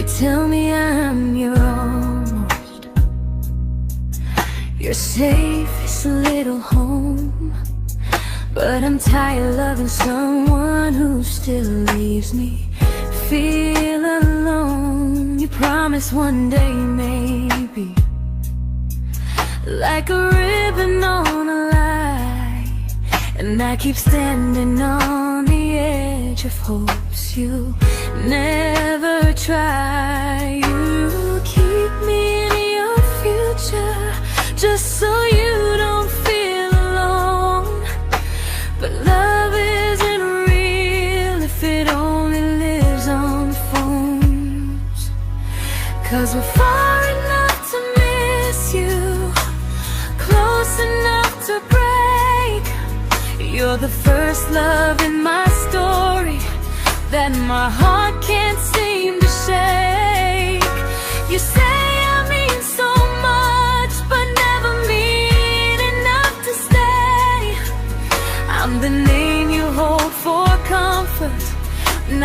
tell me I'm your almost, your safest little home. But I'm tired loving someone who still leaves me feel alone. You promise one day maybe, like a ribbon on a line, and I keep standing on the edge of hopes you never try. You keep me in your future just so you don't feel alone. But love isn't real if it only lives on the phones. 'Cause we're far enough to miss you, close enough to break. You're the first love in my story that my heart can't seem to shake. You say I mean so much, but never mean enough to stay. I'm the name you hold for comfort,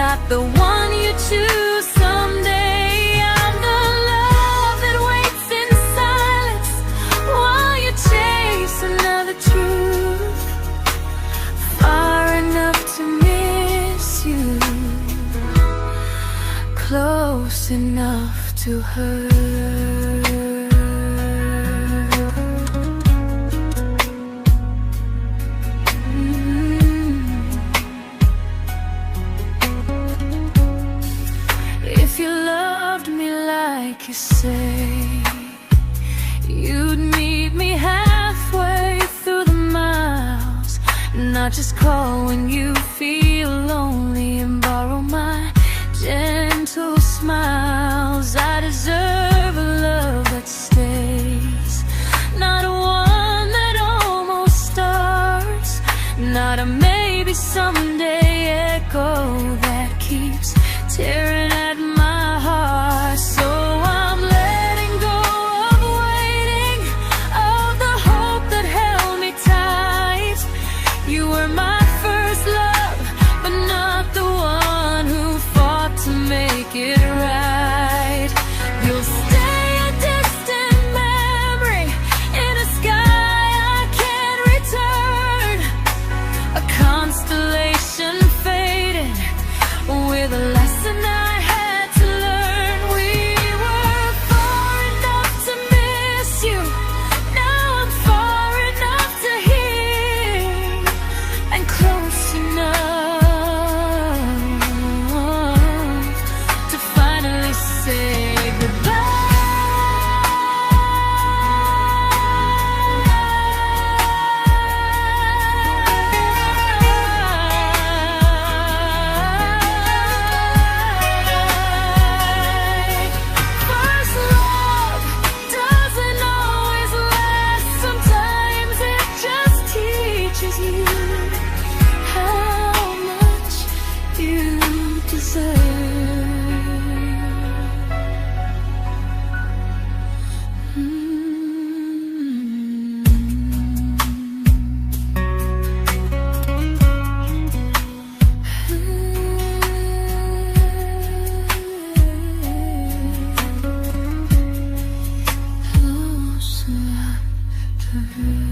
not the one you choose someday. I'm the love that waits in silence while you chase another truth. Far enough to miss you, close enough to hurt. If you loved me like you say, you'd meet me halfway through the miles, not just call when you feel lonely and borrow my gentle smiles. I deserve a love that stays, not one that almost starts, not a maybe someday echo that keeps tearing at my heart. So I'm letting go of waiting, of the hope that held me tight. You were my first love, but not the one who fought to make it right. You'll stay a distant memory in a sky I can't return, a constellation faded with a lesson I had to learn. We were far enough to miss you, now I'm far enough to hear, and close enough to finally say goodbye. First love doesn't always last, sometimes it just teaches you how much you deserve. Close enough to hurt.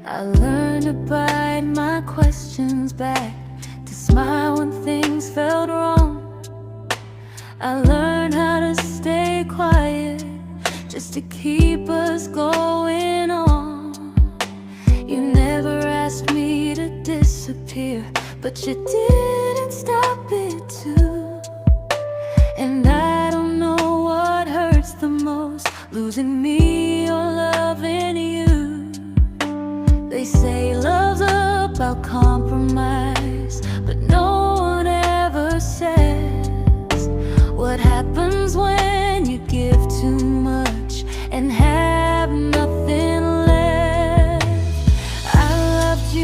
I learned to bite my questions back, to smile when things felt wrong. I learned how to stay quiet just to keep us going on. You never asked me to disappear, but you didn't stop it too. And I don't know what hurts the most, losing me or loving you. They say love's about compromise, but no one ever says what happens when you give too much and have nothing left. I loved you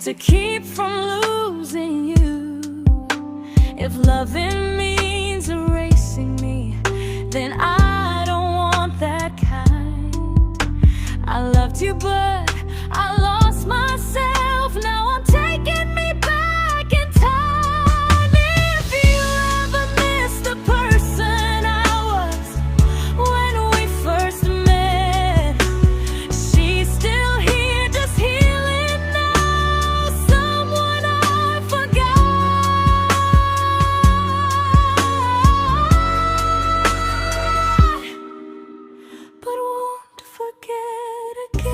to keep from losing you. If loving means erasing me, then I don't want that kind. I loved you, but I lost myself. Now I'm taking me back in time. If you ever miss the person I was when we first met, she's still here, just healing now. Someone I forgot, but won't forget again.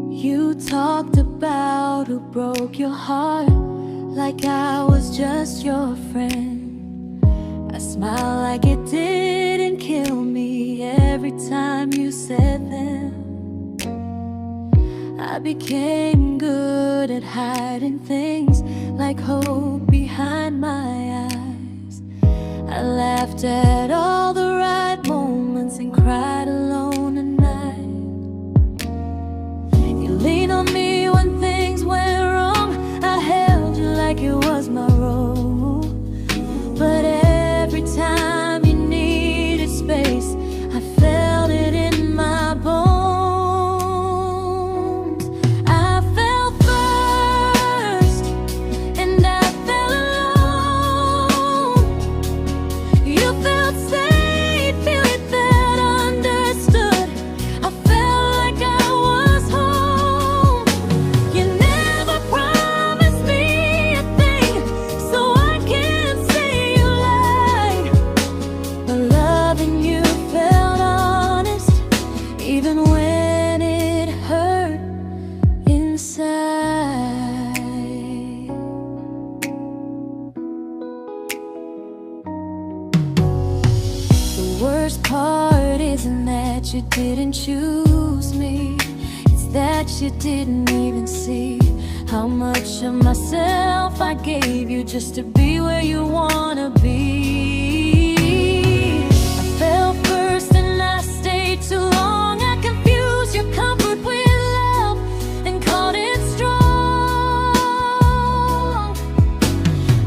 You talked about who broke your heart, like I was just your friend. I smiled like it didn't kill me every time you said them. I became good at hiding things like hope behind my eyes. I laughed at all the right moments and cried alone at night. You leaned on me when things went wrong. I held you like it was my role. But every time you needed space, I felt it in my bones. I fell first, and I fell alone. You felt safe, feeling that understood. I felt like I was home. You never promised me a thing, so I can't say you lied. But loving you felt honest, even when it hurt inside. The worst part isn't that you didn't choose me, it's that you didn't even see how much of myself I gave you just to be where you wanna be. I fell first and I stayed too long. I confused your comfort with love and called it strong.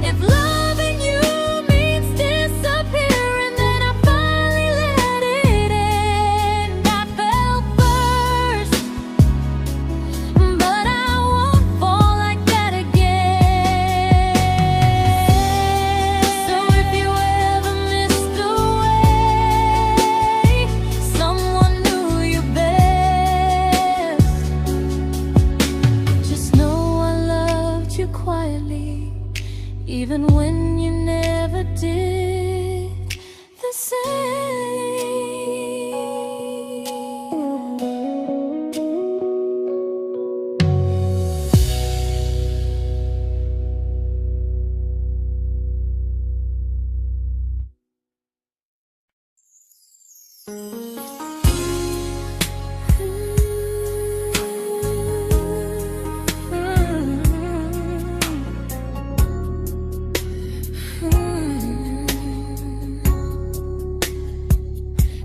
If loving you means disappearing, then I finally let it end. I fell first, but I won't fall like that again. So if you ever missed the way someone knew you best, just know I loved you quietly, even when you never did the same.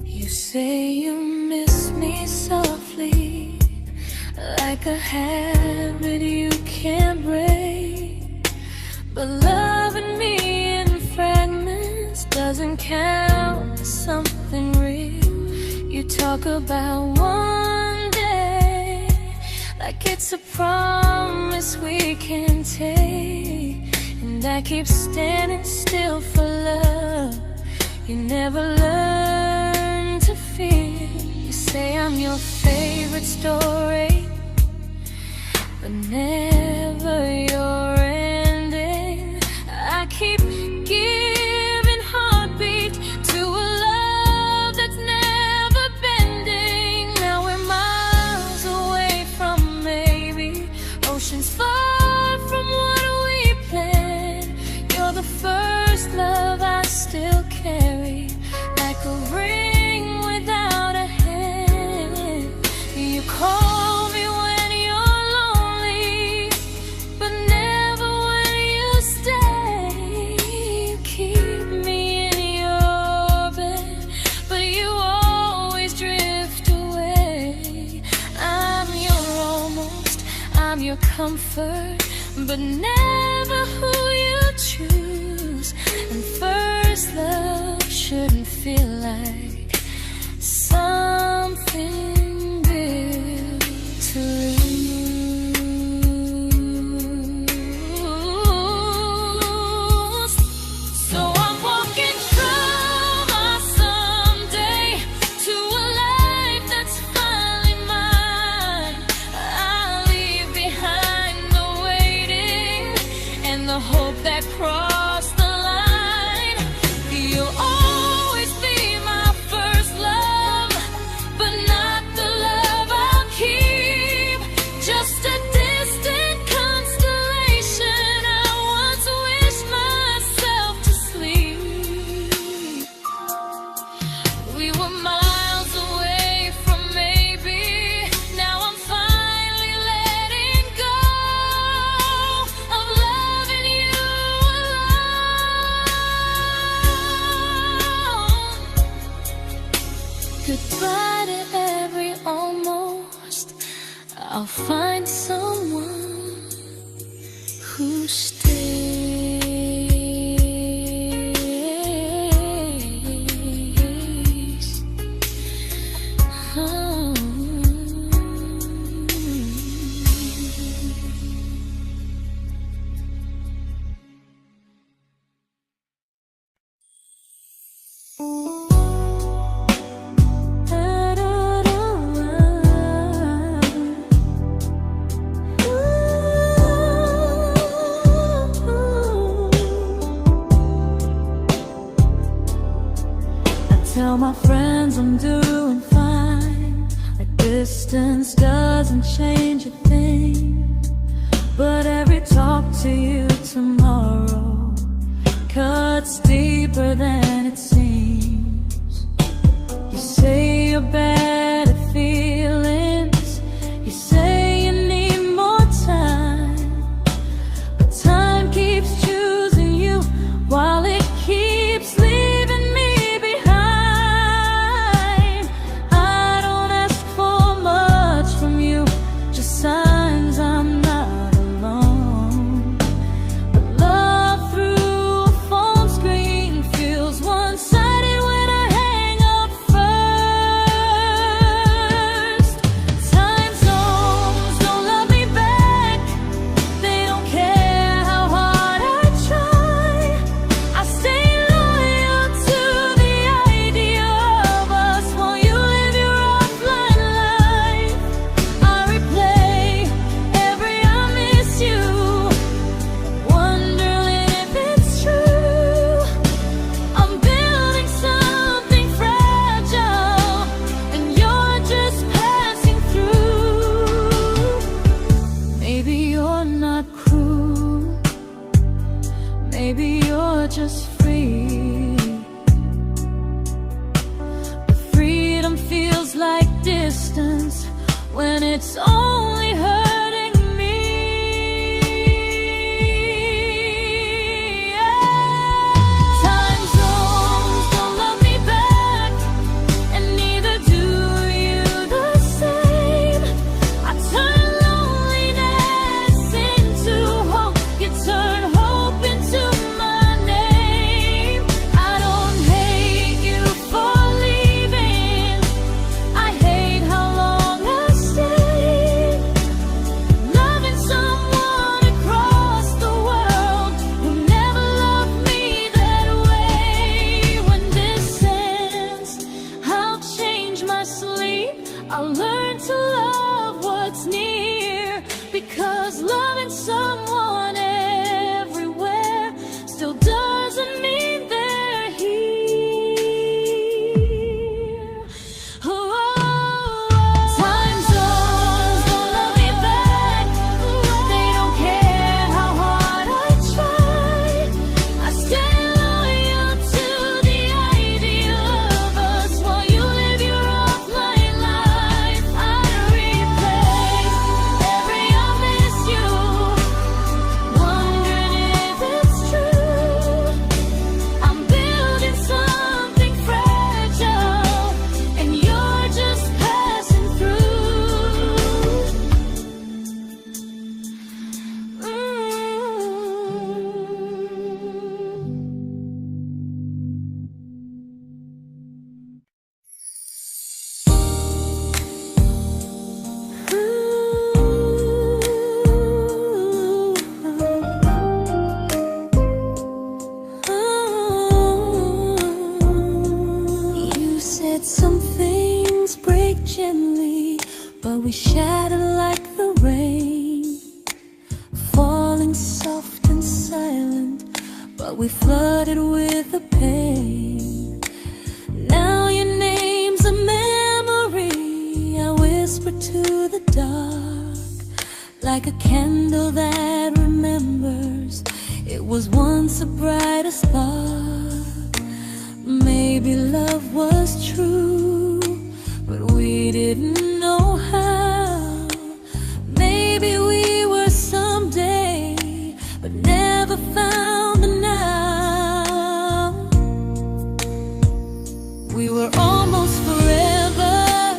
You say you miss me softly, like a habit you can't break. But loving me in fragments doesn't count as something real. You talk about one day like it's a promise we can take, and I keep standing still for love. You never learn to feel. You say I'm your favorite story, but never your ending. I keep giving heart a ring without a hand. You call me when you're lonely, but never when you stay. You keep me in your bed, but you always drift away. I'm your almost, I'm your comfort, but never who you choose. And first love shouldn't feel like something built to lose. So I'm walking through my someday to a life that's finally mine. I'll leave behind the waiting and the hope that crossed the line. You'll always be my first love, but not the love I'll keep. Just a distant constellation I once wished myself to sleep. We were miles away from maybe. Now I'm finally letting go of loving you alone. Goodbye to every almost. I'll find someone who stays. Oh. Tell my friends I'm doing fine, like distance doesn't change a thing. But every talk to you tomorrow cuts deeper than it seems. You say you're bad at feelings, you say you need more time, but time keeps choosing you while it keeps leaving me behind. I don't ask for much from you, just signs I'm not alone. But love through a phone screen feels one-sided when I hang up first. Time zones don't love me back, they don't care how hard I try. I stay loyal to the idea of us while you live your offline life. I replay every I miss you, wondering if it's true. I'm building something fragile, and you're just passing through. Maybe you're not cruel, maybe you're just free. But freedom feels like distance when it's only hurting me. Time zones don't love me back, and neither do you the same. I turn loneliness into hope, you turn hope into my name. I don't hate you for leaving, I hate how long I stayed. we shattered like the rain, falling soft and silent, but we flooded with the pain. Now your name's a memory I whisper to the dark, like a candle that remembers it was once a brighter spark. Maybe love was true, but we didn't know how. Maybe we were someday, but never found the now. We were almost forever,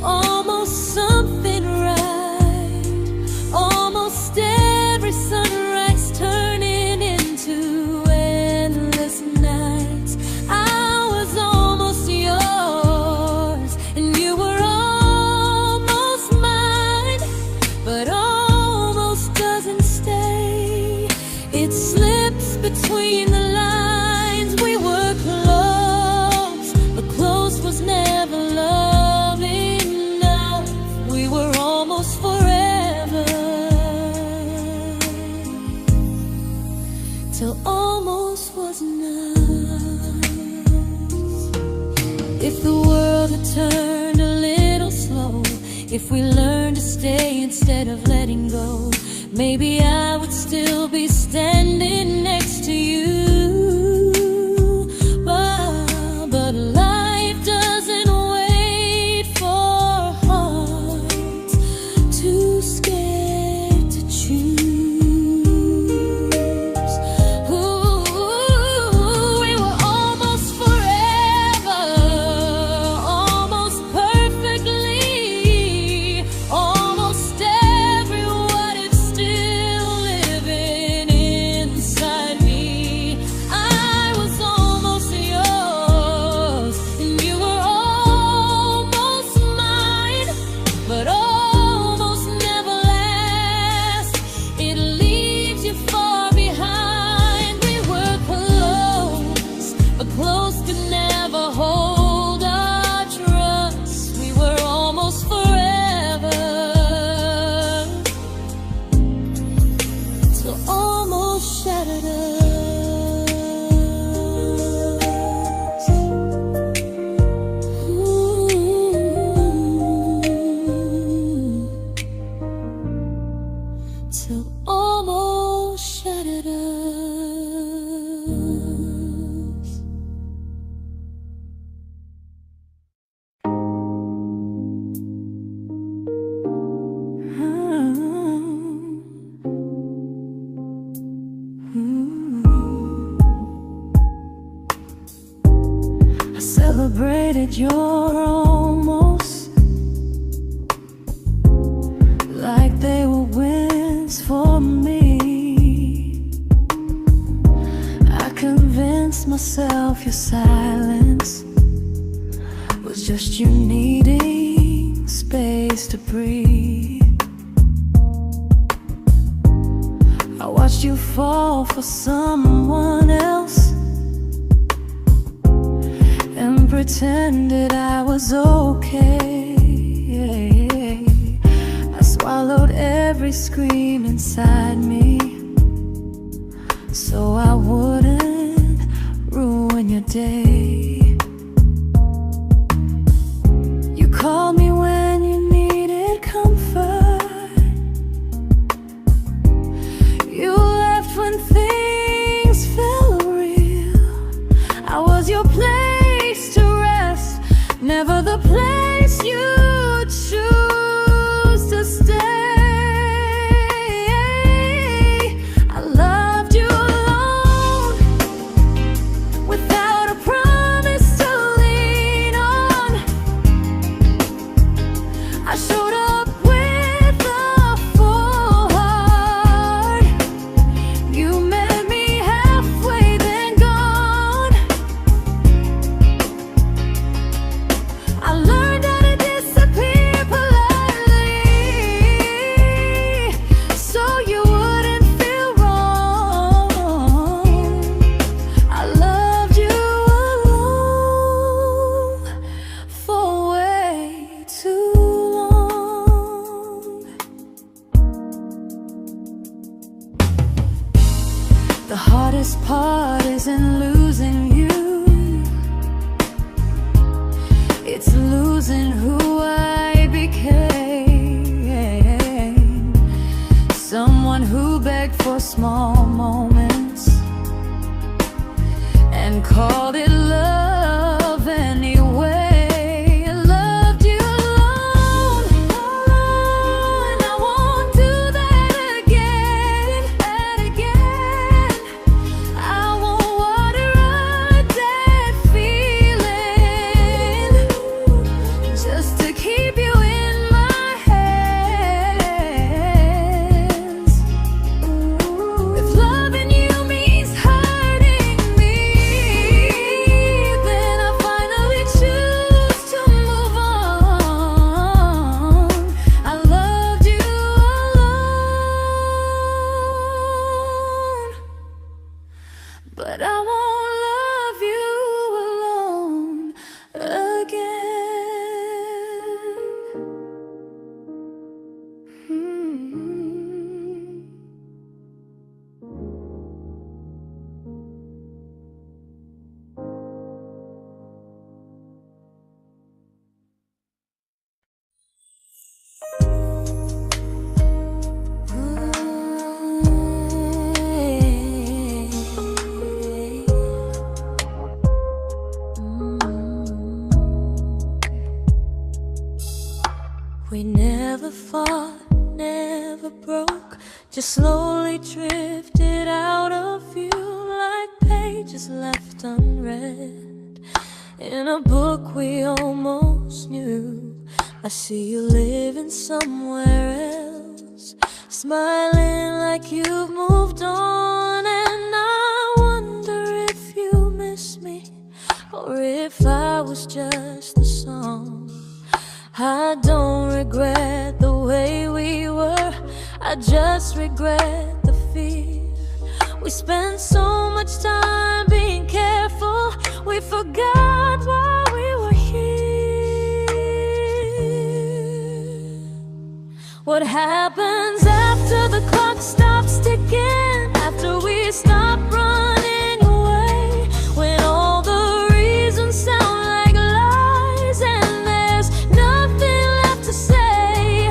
almost something right, almost every sunrise turning into endless nights. I was almost yours, and you were almost mine, but almost doesn't stay. It slips between the lines. We were close, but close was never love enough. We were almost forever, till almost was enough. If the world had turned a little slow, if we learned to stay instead of letting go, maybe I would still be standing next to you. But life doesn't wait for hearts too scared to choose. Ooh, we were almost forever, almost perfectly, almost every what if still living inside me. I was almost yours, and you were almost mine, but almost never lasts. It leaves you far behind. We were close, but close could never hold our trust. We were almost forever, till almost shattered us. Ooh. Till almost shattered us. I celebrated your almost like they were wins for me. I convinced myself your silence was just you needing space to breathe. I watched you fall for someone else and pretended I was okay. I swallowed every scream inside me so I wouldn't ruin your day. You called me when you needed comfort. You left when things felt real. I was your place to rest, never the place you choose to stay. I loved you alone, without a promise. heart isn't losing you, it's losing who I became. Someone who begged for small moments and called it love anyway. I loved you alone, and I won't do that again, I won't water a dead feeling just to keep you in my hands. If loving you means hurting me, then I finally choose to move on. I loved you alone, but I won't love you alone again. We never fought, never broke, just slowly drifted out of view like pages left unread in a book we almost knew. I see you living somewhere else, smiling like you've moved on, and I wonder if you miss me or if I was just a song. I don't regret the way we were, I just regret the fear. We spent so much time being careful, we forgot why we were here. What happens after the clock stops ticking, after we stop running away, when all the reasons sound like lies and there's nothing left to say?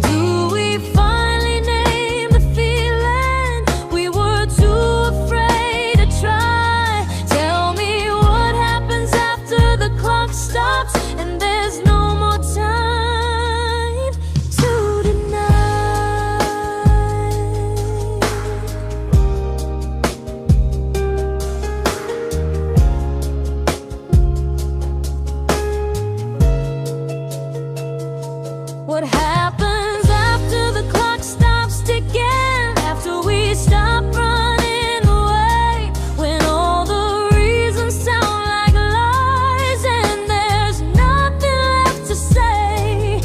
Do we finally name the feeling we were too afraid to try? Tell me what happens after the clock stops and there's no more time to deny. What happens after the clock stops ticking, after we stop running away, when all the reasons sound like lies and there's nothing left to say?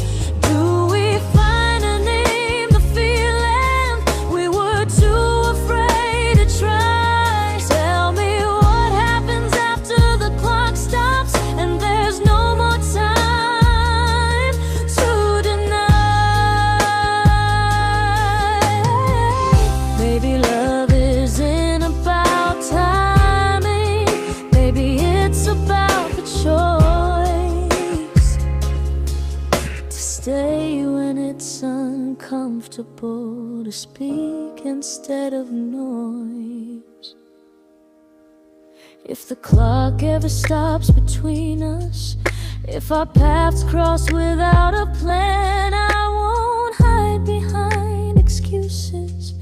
Do we finally name the feeling we were too afraid to try? Tell me what happens after the clock stops and there's no more time to deny. Maybe love isn't about timing, maybe it's about the choice to stay when it's uncomfortable, to speak instead of noise. If the clock ever stops between us, if our paths cross without a plan, I won't hide behind excuses,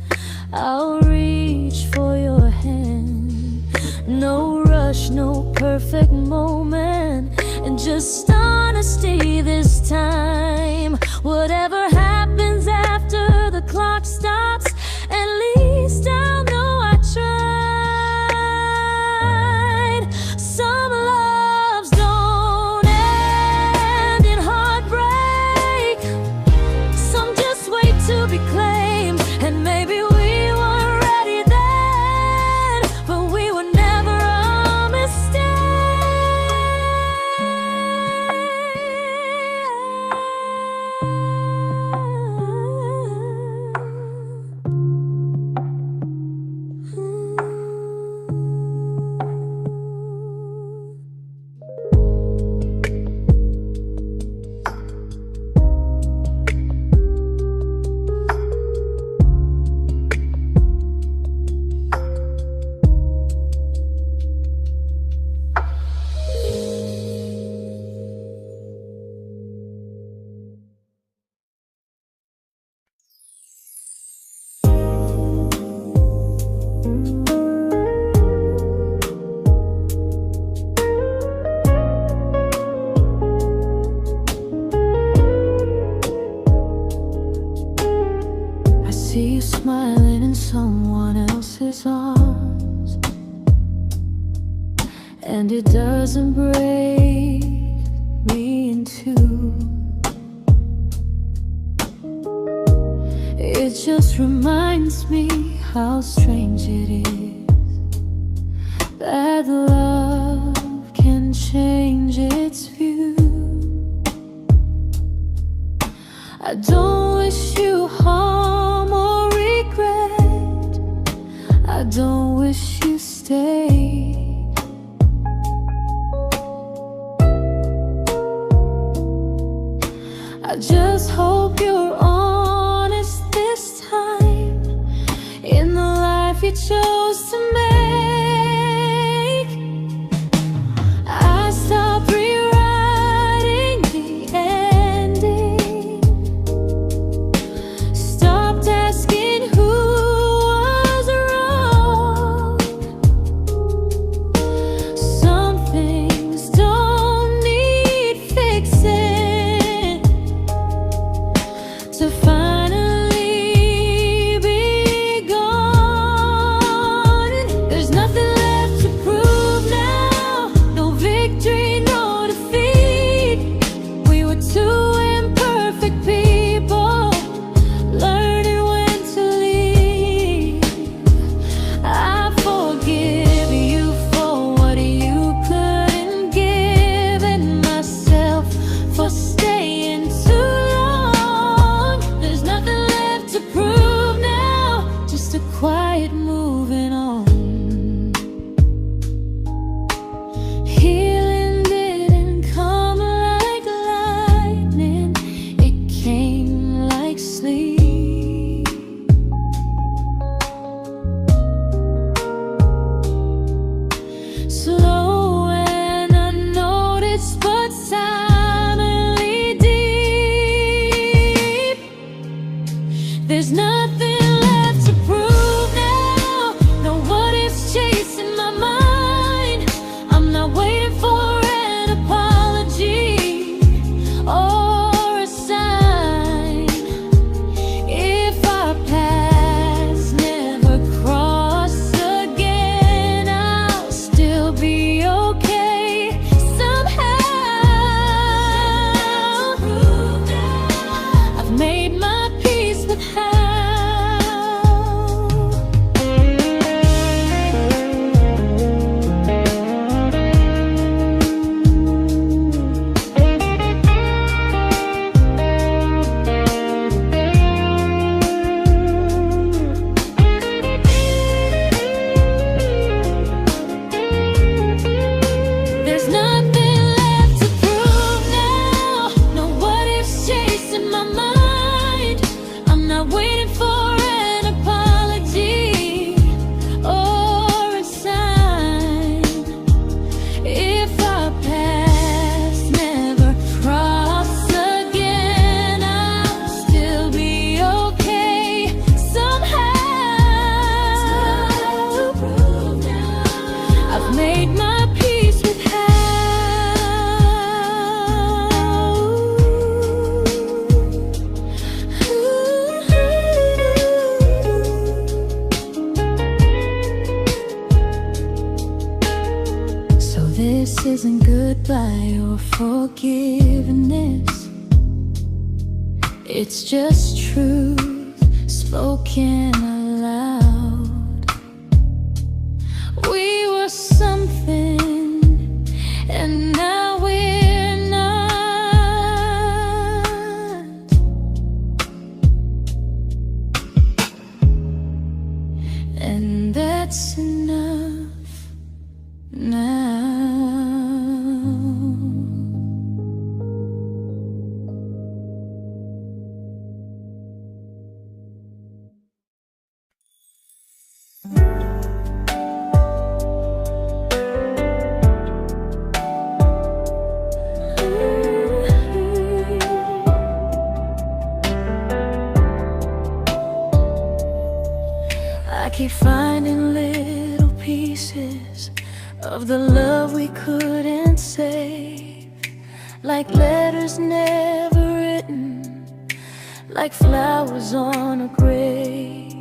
I'll reach for your hand. No rush, no perfect moment, and just honesty this time. Whatever happens after the clock stops, at least I'll know I tried. Some loves don't end in heartbreak, some just wait to be claimed, and maybe we weren't ready then, but we were never a mistake. and it doesn't break me in two. It just reminds me how strange it is that love can change its view. I don't wish you harm or regret. I don't wish you stay. I just hope you're honest this time in the life you chose to make. I stopped rewriting the ending, stopped asking who was wrong. Some things don't need fixing to finally be gone. There's nothing left to prove now, no victory, no defeat. We were two imperfect people, learning when to leave. I forgive you for what you couldn't give, and myself for staying too long. There's nothing left to prove now, just a quiet moving on. Healing didn't come like lightning, it came like sleep. Slow and unnoticed, but silently deep. There's nothing left to prove now, no what ifs chasing my mind. I'm not waiting for an apology or a sign. If our paths never cross again, I'll still be okay somehow. I've made my peace with how. There's nothing left to prove now, no what ifs chasing my mind. I'm not waiting for an apology or a sign. If our paths never cross again, I'll still be okay somehow. I've made my peace with how. So this isn't goodbye or forgiveness, it's just truth spoken aloud. We were something, and now we're not. And that's enough now. I keep finding little pieces of the love we couldn't save, like letters never written, like flowers on a grave.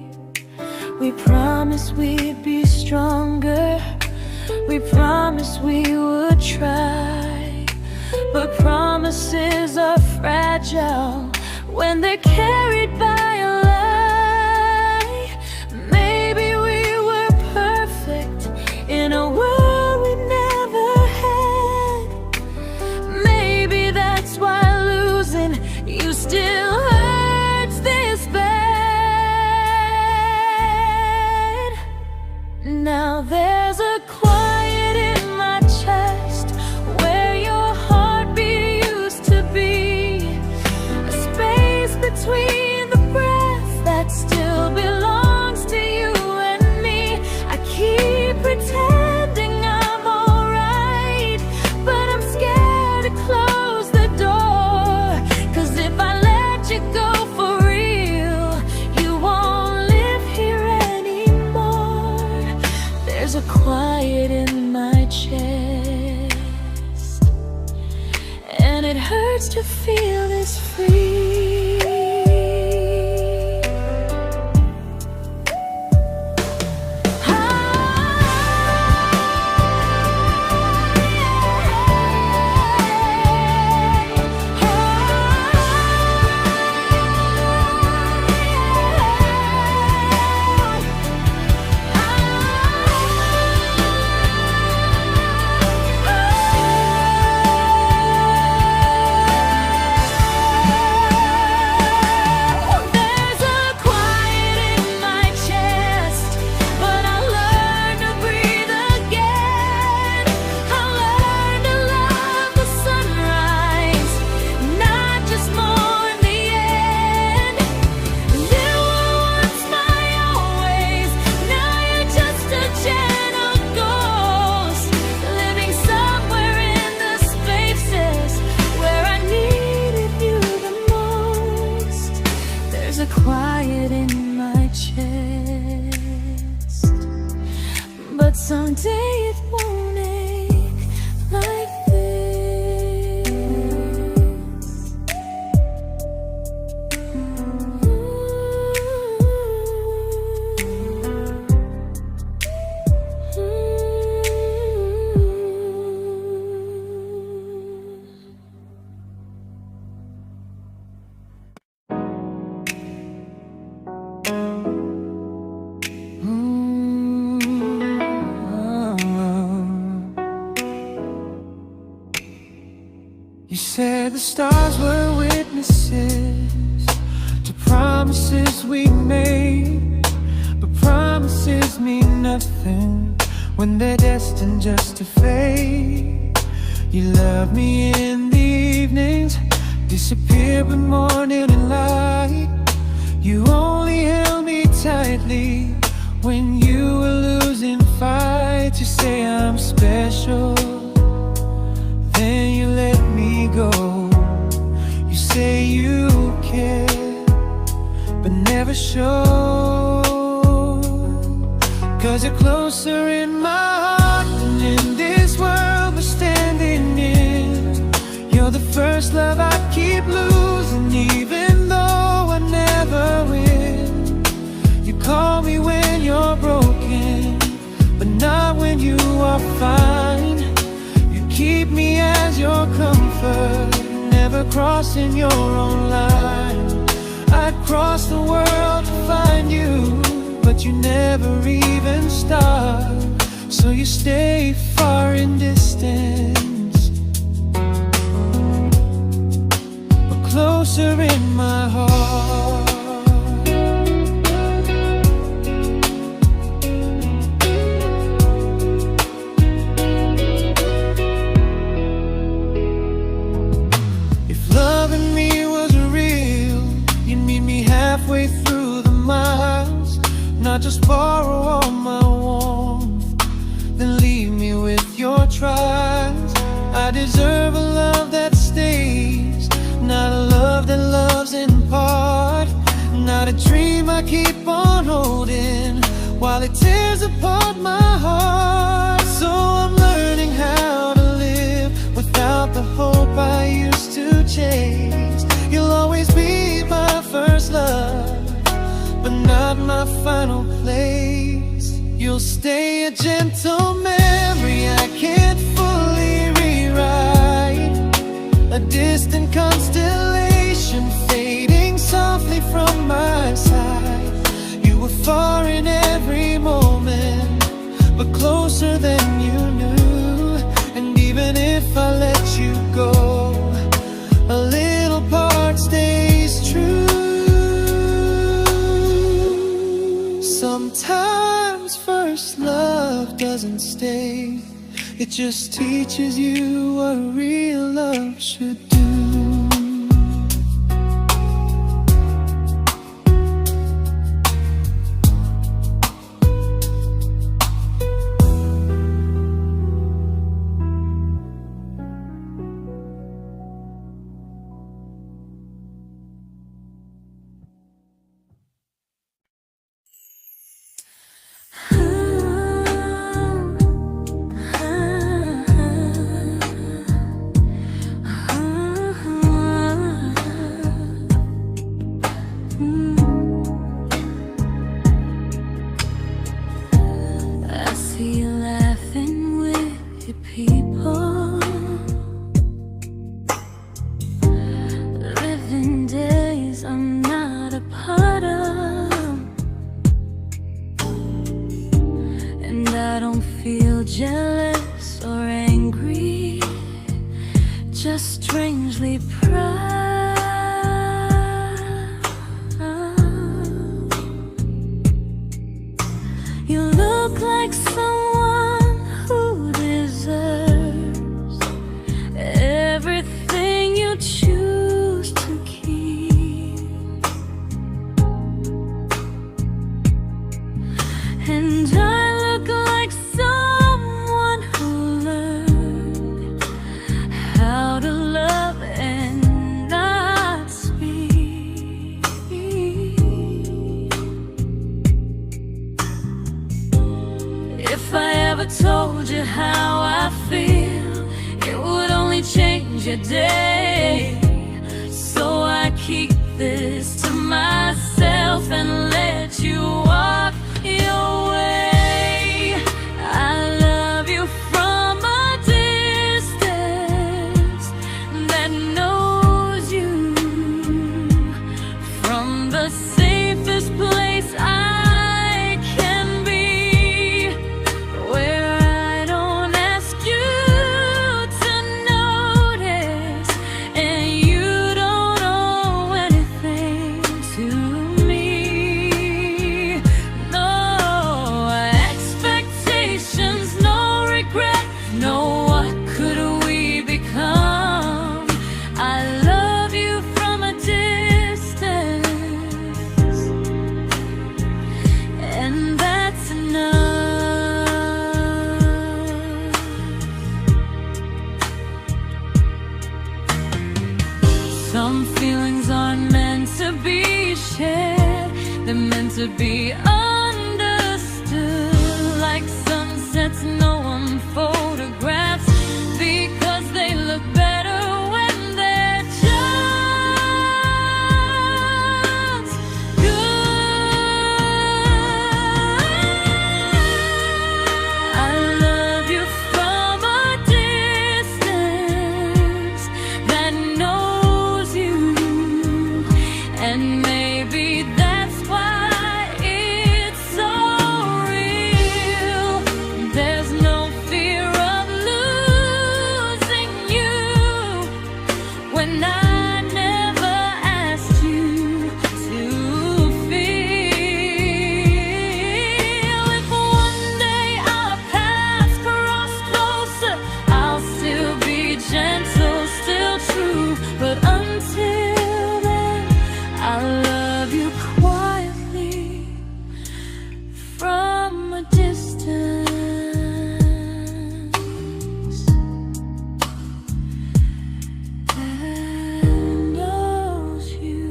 We promised we'd be stronger, We promised we would try, but promises are fragile when they're carried by a lie. Maybe we were perfect in a world we never had. Maybe that's why losing you still hurts this bad. Now there's a quiet in my chest where your heartbeat used to be, a space between the breath that still belongs to you and me. I keep pretending I'm alright, but I'm scared to close the door, 'cause if I let you go for real, you won't live here anymore. There's a quiet in my chest, and it hurts to feel this free. There's a quiet in my chest, but someday it won't ache like this. You said the stars were witnesses to promises we made, but promises mean nothing when they're destined just to fade. You love me in the evenings, disappear when morning and light. You only held me tightly when you were losing fights. You say I'm special, then you let me go. You say you care, but never show, 'cause you're closer in my heart than in this world we're standing in. You're the first love I keep losing, even though I never win. You call me when you're broken, but not when you are fine. Keep me as your comfort, never crossing your own line. I'd cross the world to find you, but you never even start. So you stay far in distance, but closer in my heart. Halfway through the miles, not just borrow all my warmth, then leave me with your trials. I deserve a love that stays, not a love that loves in part, not a dream I keep on holding while it tears apart my heart. So I'm learning how to live without the hope I used to chase. You'll always be my first love, but not my final place. You'll stay a gentle memory doesn't stay. It just teaches you what real love should do. Jealous or angry, just strangely proud. You look like someone who deserves everything you choose to keep. And I look like someone who learned how to love and not speak. If I ever told you how I feel, it would only change your day. So I keep this to myself and let you walk your way. I love you from a distance that knows you, from the safest place I can be, where I don't ask you to notice and you don't owe anything to me. No expectations, no regret, no what could we become. I love you from a distance, and that's enough. Some feelings aren't meant to be shared, they're meant to be understood, like sunsets no one photographs, because they look better when they're just good. I love you from a distance that knows you, and maybe that's why it's so real. There's no fear of losing you when I never asked you to feel. If one day our paths cross closer, I'll still be gentle, still true. But until then, I love you quietly from a distance that knows you.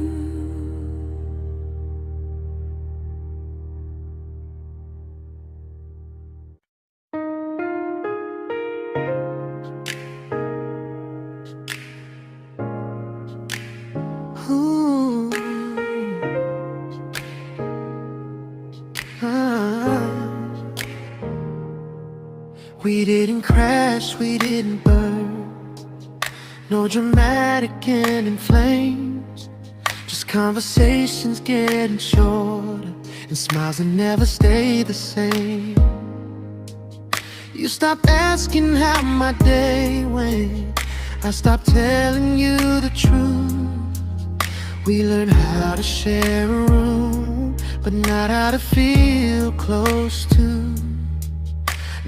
Ooh. Ah. We didn't crash, we didn't burn, no dramatic end in flames, just conversations getting shorter and smiles that never stay the same. You stopped asking how my day went, I stopped telling you the truth. We learned how to share a room, but not how to feel close to.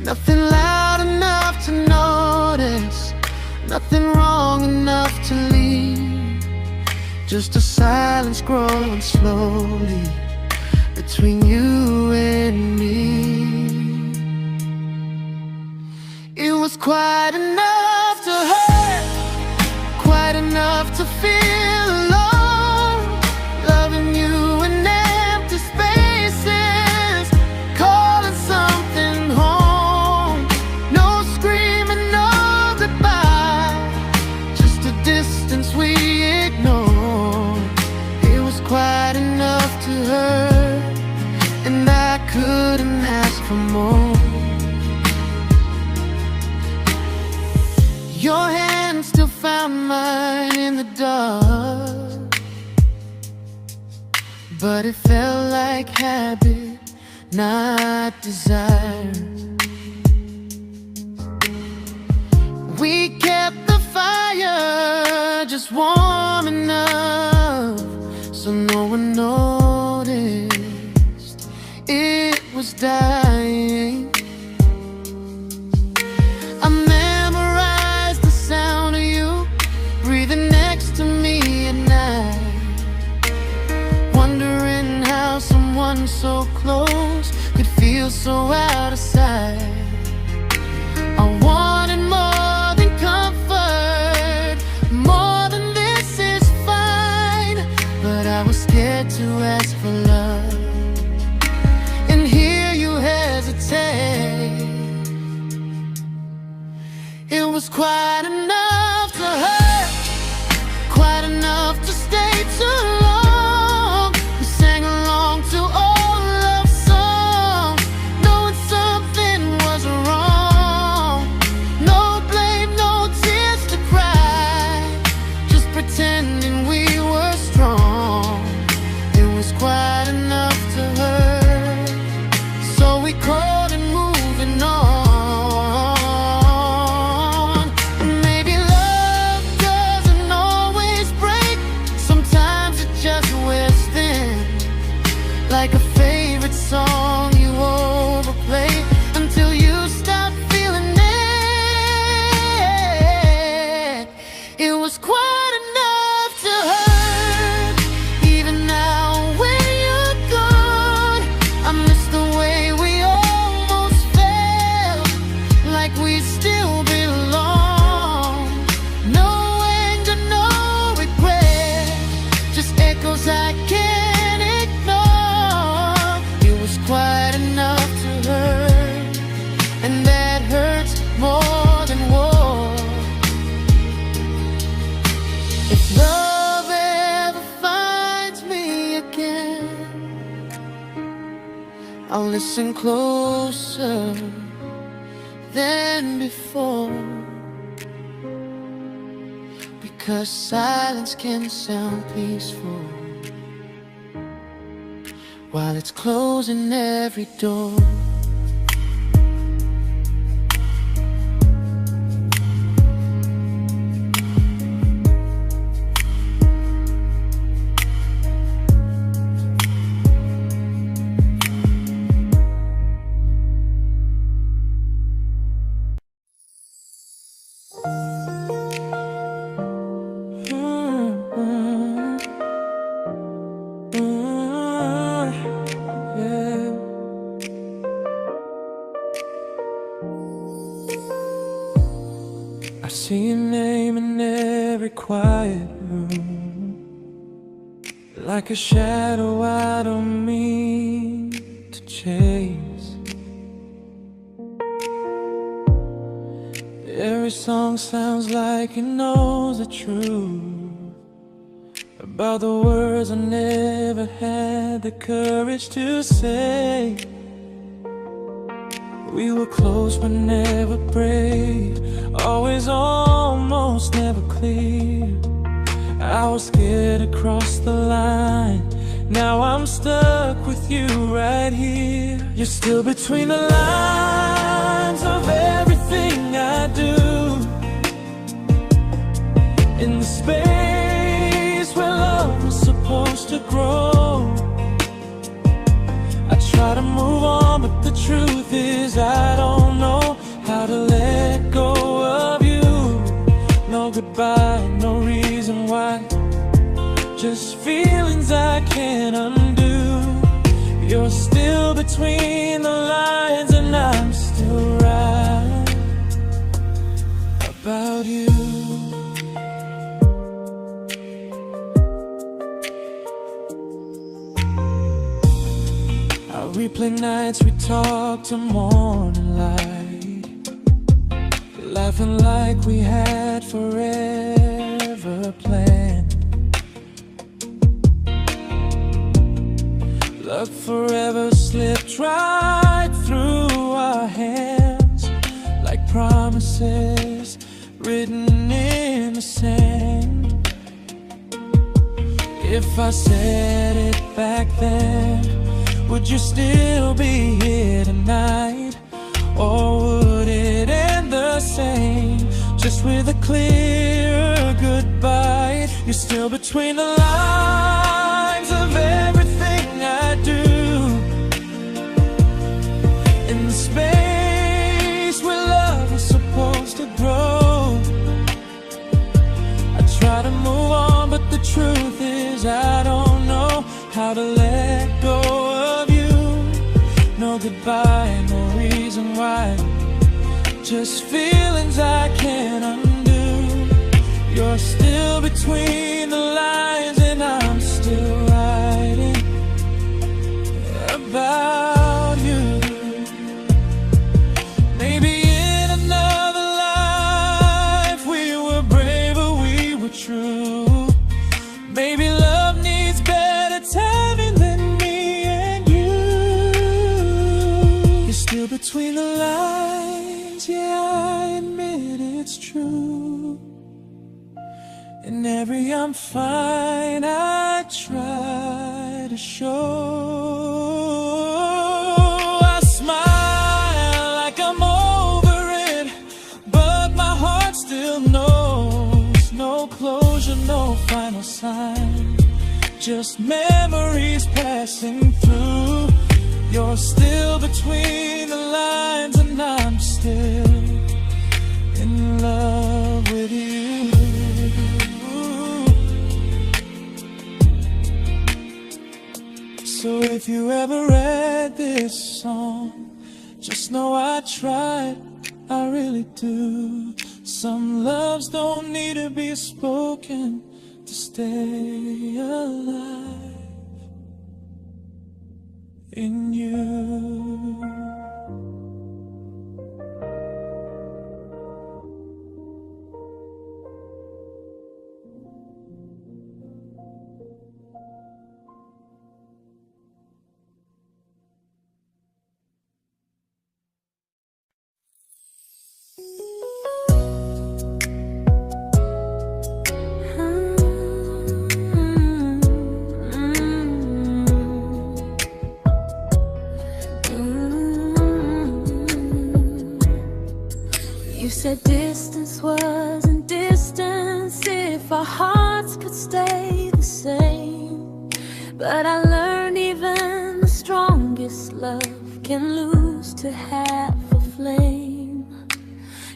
Nothing loud enough to notice, nothing wrong enough to leave. Just a silence growing slowly between you and me. It was quite enough to hurt, quite enough to feel alone. Loving you in empty spaces, calling something home. No screaming, no goodbye, just a distance we ignored. It was quite enough to hurt, and I couldn't ask for more. Your hand still found mine in the dark, but it felt like habit, not desire. We kept the fire just warm enough so no one noticed it was dying. I memorized the sound of you breathing next to me at night, wondering how someone so close could feel so out of sight. I wanted more than comfort, more than this is fine, but I was scared to ask for love, and here you hesitate. It was quite enough to hurt, quite enough to stay too long. We sang along to old love songs, knowing something was wrong. No blame, no tears to cry, just pretending we were strong. It was quite enough to hurt, so we called it moving on. Maybe love doesn't always break, sometimes it just wears thin, like a favorite song you overplay until you stop feeling it. It was quite enough to hurt, even now when you're gone. I miss the way we almost felt, like we still belong. No anger, no regret, just echoes I can't ignore. It was quite enough to hurt, and that hurts more than war. If love ever finds me again, I'll listen closer than before, because silence can sound peaceful while it's closing every door. I see your name in every quiet room, like a shadow I don't mean to chase. Every song sounds like it knows the truth about the words I never had the courage to say. We were close but never brave, always almost never clear. I was scared to cross the line, now I'm stuck with you right here. You're still between the lines of everything I do, in the space where love was supposed to grow. I try to move on, but the truth is I don't know about you. I replay nights we talk to morning light, laughing like we had forever planned. Luck forever slipped right through our hands, like promises written in the sand. If I said it back then, would you still be here tonight? Or would it end the same, just with a clear goodbye? You're still between the lines of everything I do, in the space where love was supposed to grow. I try to move on, but the truth is I don't know how to let go of you. No goodbye, no reason why, just feelings I can't undo. You're still between the lines and I'm still writing about you. Maybe in another life we were braver, we were true. Maybe love needs better timing than me and you. You're still between the lines, yeah, I admit it's true. In every I'm fine I try to show. I smile like I'm over it, but my heart still knows. No closure, no final sign, just memories passing through. You're still between the lines and I'm still in love with you. So if you ever read this song, just know I tried, I really do. Some loves don't need to be spoken to stay alive in you. You said distance wasn't distance if our hearts could stay the same. But I learned even the strongest love can lose to half a flame.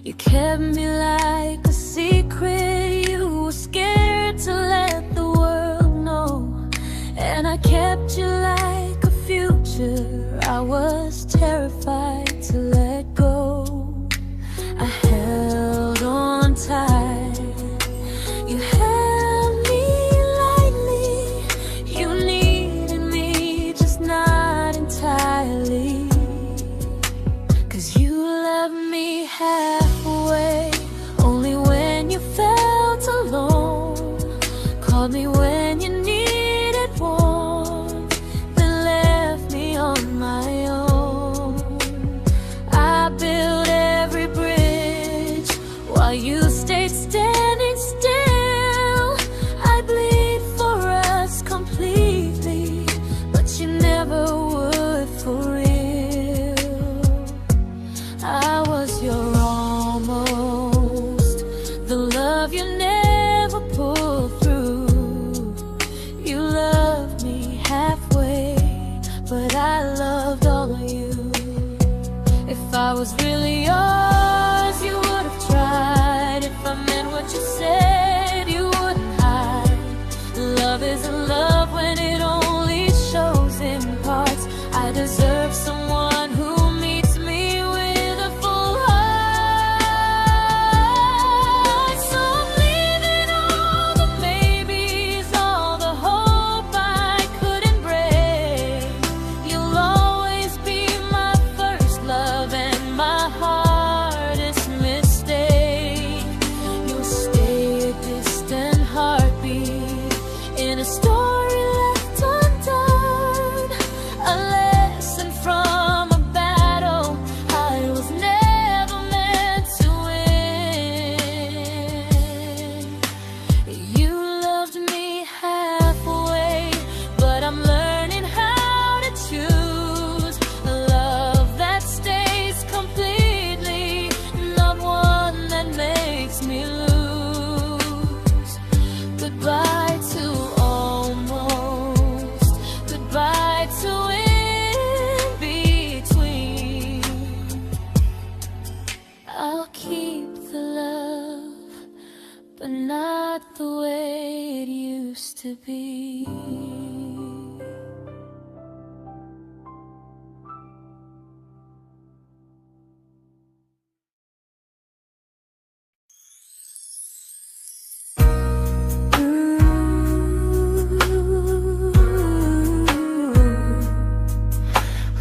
You kept me like a secret you were scared to let the world know. And I kept you like a future I was terrified to let go. I held on tight, you held me lightly. You needed me, just not entirely. 'Cause you loved me halfway, only when you felt alone. Called me when you needed warmth, then left me on my own. I built every bridge while you stayed standing still. I bleed for us completely, but you never would for real. I was your almost, the love you never pulled through. You loved me halfway, but I loved all of you. If I was really yours, you would have tried. If I meant what you said, you wouldn't hide. Love isn't love when it only shows in parts. I deserve someone who meets me with a full heart. not the way it used to be.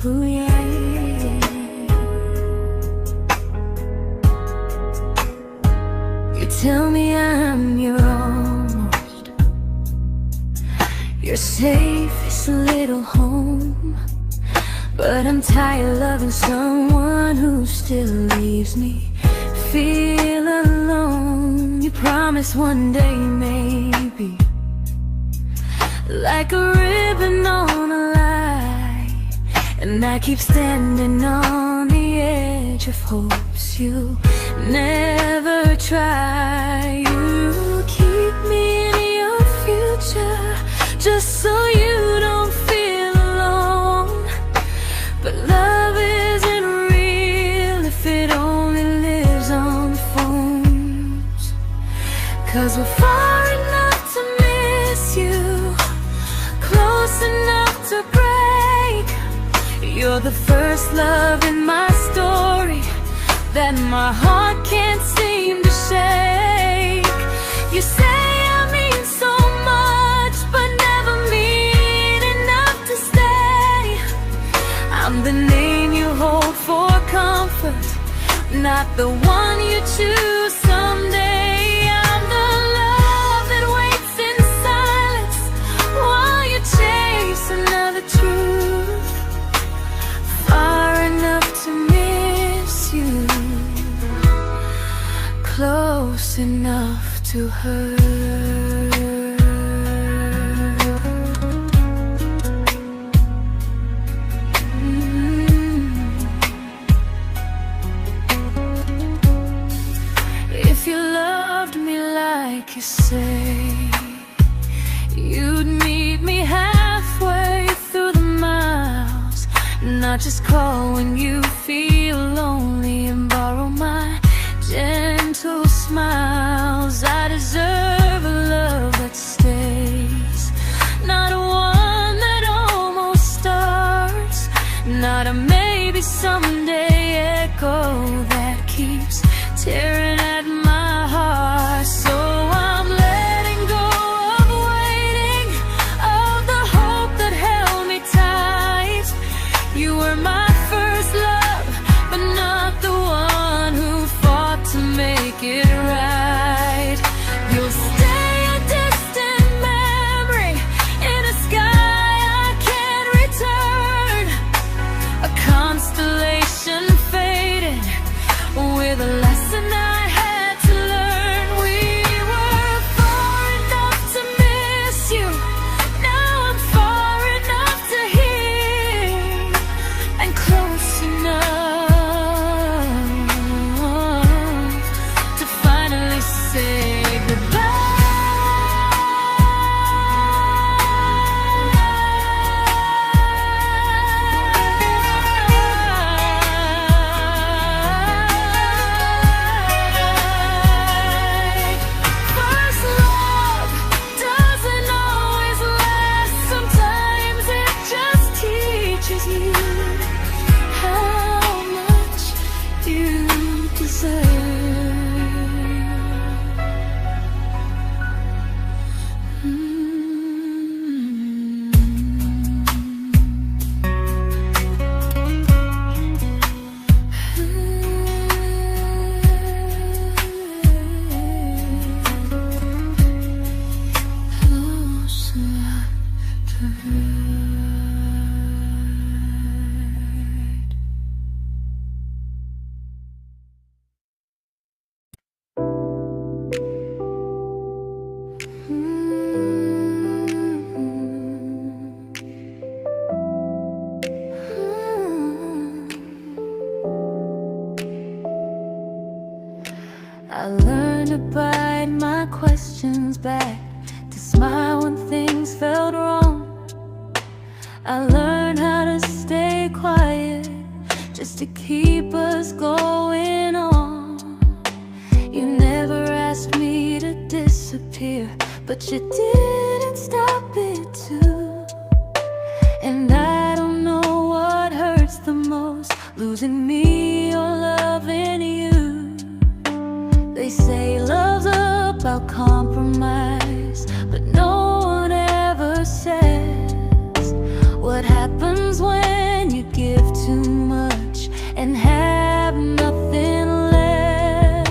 Ooh, yeah, yeah. You tell me I'm your almost, your safest little home. But I'm tired loving someone who still leaves me feel alone. You promise one day maybe, like a ribbon on a line, and I keep standing on the edge of hopes you'll never try. You keep me in your future just so you don't feel alone. But love isn't real if it only lives on the phones. 'Cause we're far enough to miss you, close enough to break. You're the first love in my story that my heart can't seem to shake. You say I mean so much, but never mean enough to stay. I'm the name you hold for comfort, not the one you choose someday. I'm the love that waits in silence while you chase another truth. Far enough to miss you, close enough to hurt. If you loved me like you say, you'd meet me halfway through the miles, not just call when you feel lonely and borrow my gentle smiles. I deserve a love that stays, not a one that almost starts, not a maybe someday echo that keeps tearing at my heart. So I'm letting go of waiting, of the hope that held me tight. You were my first love, but not the one who fought to make it right. You'll stay a distant memory in a sky I can't return, a constellation faded with a lesson I had to learn. We were far enough to miss you, now I'm far enough to hear, and close enough to finally say first love doesn't always last. Sometimes it just teaches you how much you deserve. Close enough to hurt. I learned to bite my questions back, to smile when things felt wrong. I learned how to stay quiet just to keep us going on. You never asked me to disappear, disappear, but you didn't stop it too. And I don't know what hurts the most, losing me or loving you. They say love's about compromise, but no one ever says what happens when you give too much and have nothing left.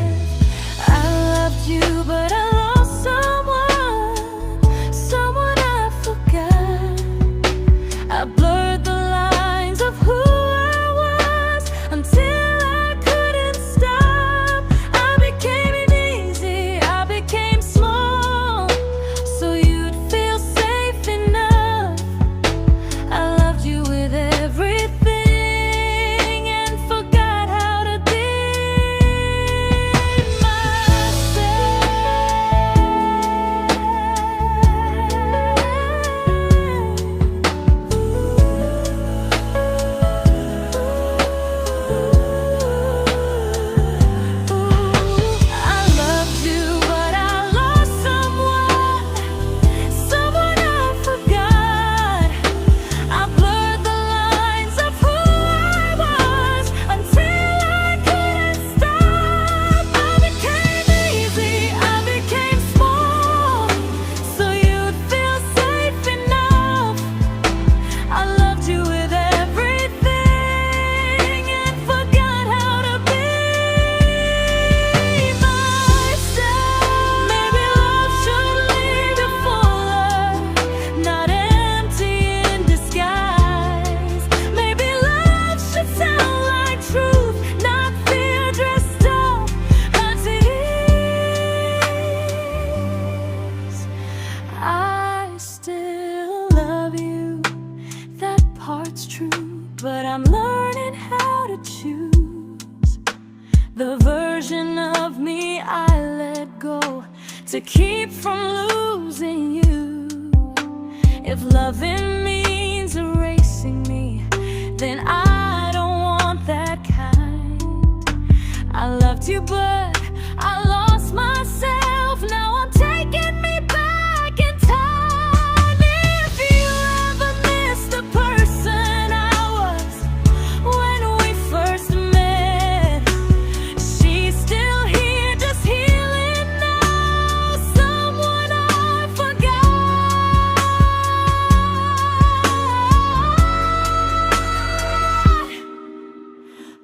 I loved you, but I lost someone I forgot. I blurred the lines of who I was until I couldn't stop. I became easy, I became small, so you'd feel safe enough. I loved you with everything and forgot how to be but I'm learning how to choose the version of me I let go to keep from losing you. If loving means erasing me, then I don't want that kind. I loved you, but I lost myself. Now I'm taking me back in time. If you ever missed the person I was when we first met, she's still here, just healing now. Someone I forgot,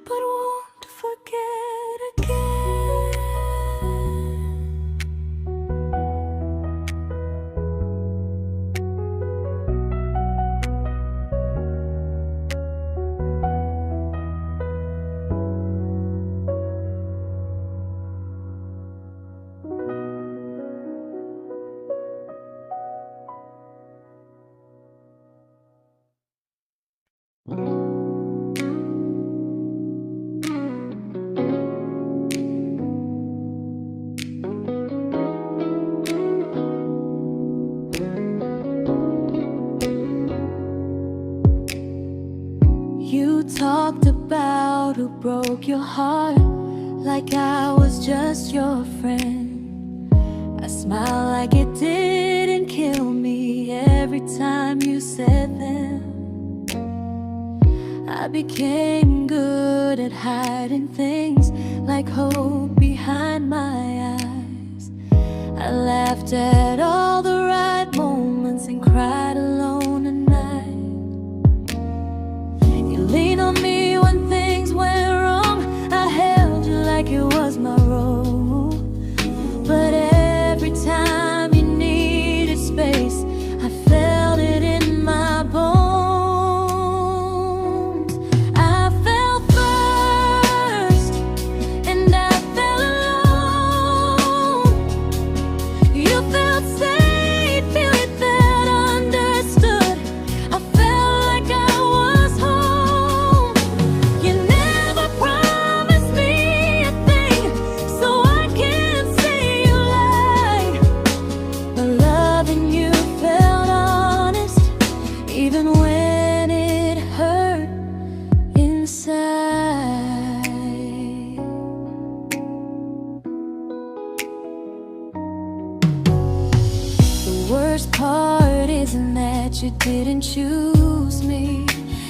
but won't forget again. You talked about who broke your heart, like I was just your friend. I smile like it didn't kill me every time you said them. I became good at hiding things like hope behind my eyes. I laughed at all the right moments and cried alone at night. You leaned on me when things went wrong. I held you like it was my role. But every time you needed space, I felt it in my bones. I fell first, and I fell alone. You felt safe. worst part isn't that you didn't choose me,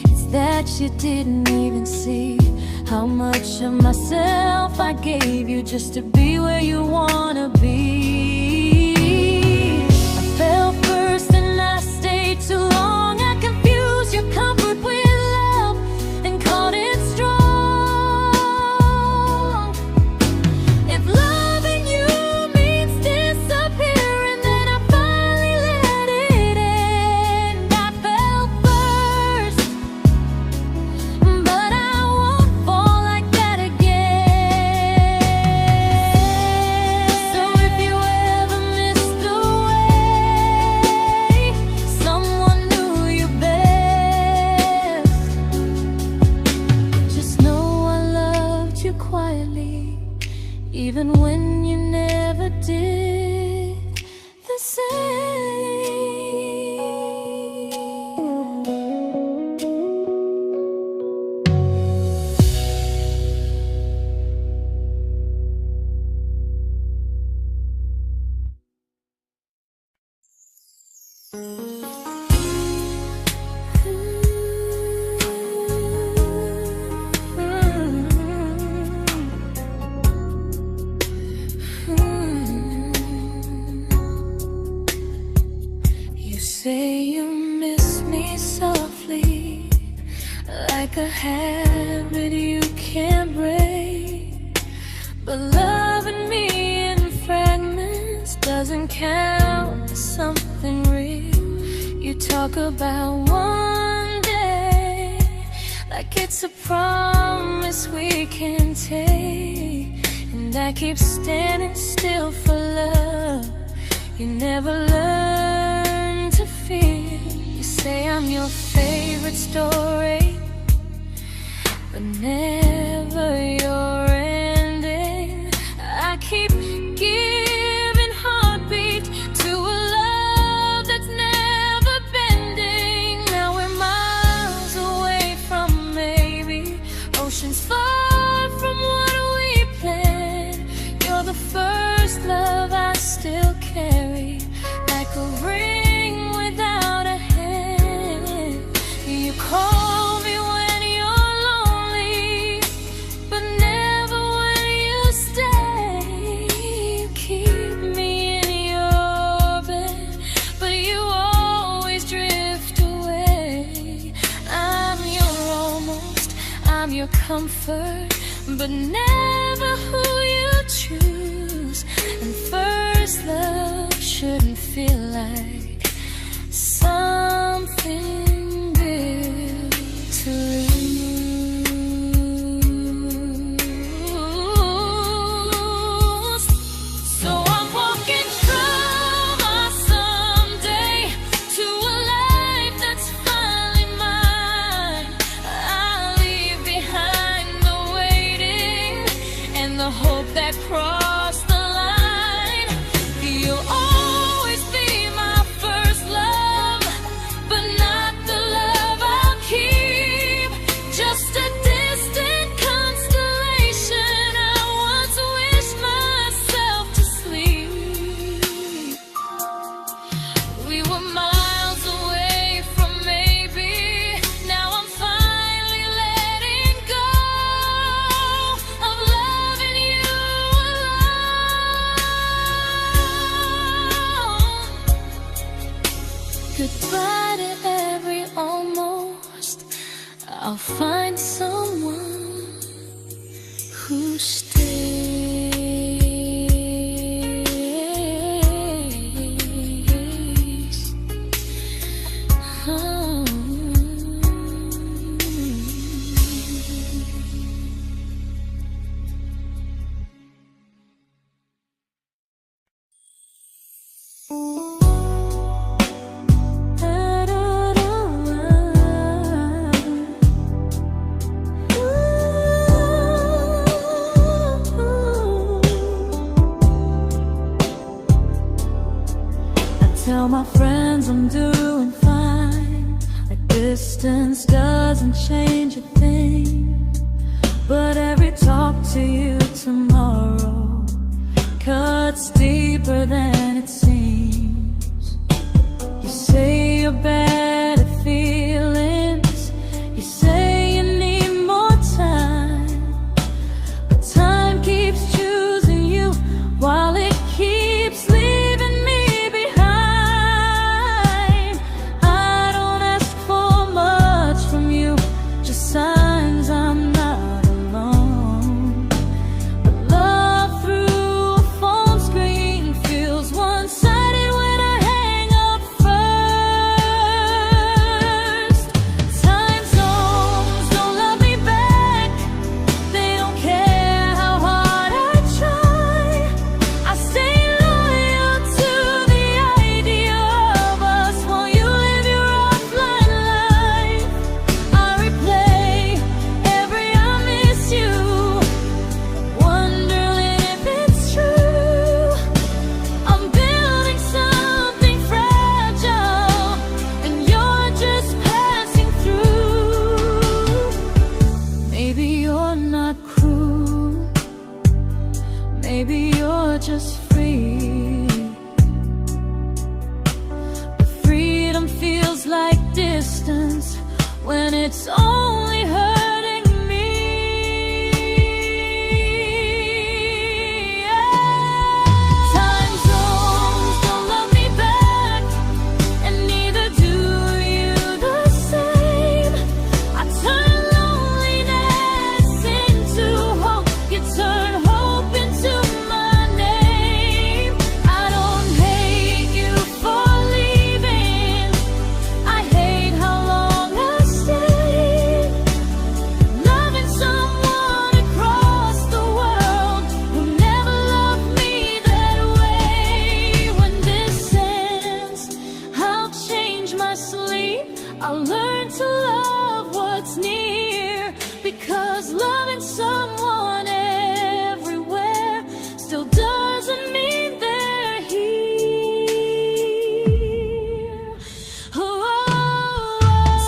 it's that you didn't even see how much of myself I gave you just to be where you wanna be. I fell first and I stayed too long. I confused your comfort with love and called it strong. If loving you means disappearing, then I finally let it end. I fell first, but I won't fall like that again. So if you ever missed the way someone knew you best, just know I loved you quietly, even when you never did the same. You say you miss me softly, like a habit you can't break. But loving me in fragments doesn't count as something real. You talk about one day like it's a promise we can take, and I keep standing still for love. You never learn to feel. You say I'm your favorite story, but never your ending. I keep giving heartbeat to a love that's never bending. Now we're miles away from maybe oceans far from what we planned. You're the first love I still carry, like a ring without a hand. You call me when you're lonely, but never when you stay. You keep me in your bed, but you always drift away. I'm your almost, I'm your comfort, but never who you choose. And first love shouldn't feel like something built to lose. So I'm walking through my someday to a life that's finally mine. I'll leave behind the waiting and the hope that crossed the line. You'll always be my first love, but not the love I'll keep. Just a distant constellation I once wished myself to sleep. We were miles away from maybe. Now I'm finally letting go of loving you alone. Goodbye to every almost. I'll find someone who stays. Oh. Tell my friends I'm doing fine, that distance doesn't change a thing. But every talk to you tomorrow cuts deeper than it seems. your better feelings. You say you need more time, but time keeps choosing you while it keeps leaving me behind. I don't ask for much from you, just signs I'm not alone. But love through a phone screen feels one-sided when I hang up first. Time zones don't love me back, they don't care how hard I try. I stay loyal to the idea of us while you live your offline life. I replay every I miss you, wondering if it's true. I'm building something fragile, and you're just passing through. Maybe you're not cruel, maybe you're just free. But freedom feels like distance when it's only hurting me. Time zones don't love me back, and neither do you the same. I turn loneliness into hope, you turn hope into my name. I don't hate you for leaving, I hate how long I stayed. Loving someone across the world who never loved me that way. When this ends, I'll change my sleep, I'll learn to love what's near, because loving someone everywhere still doesn't mean they're here.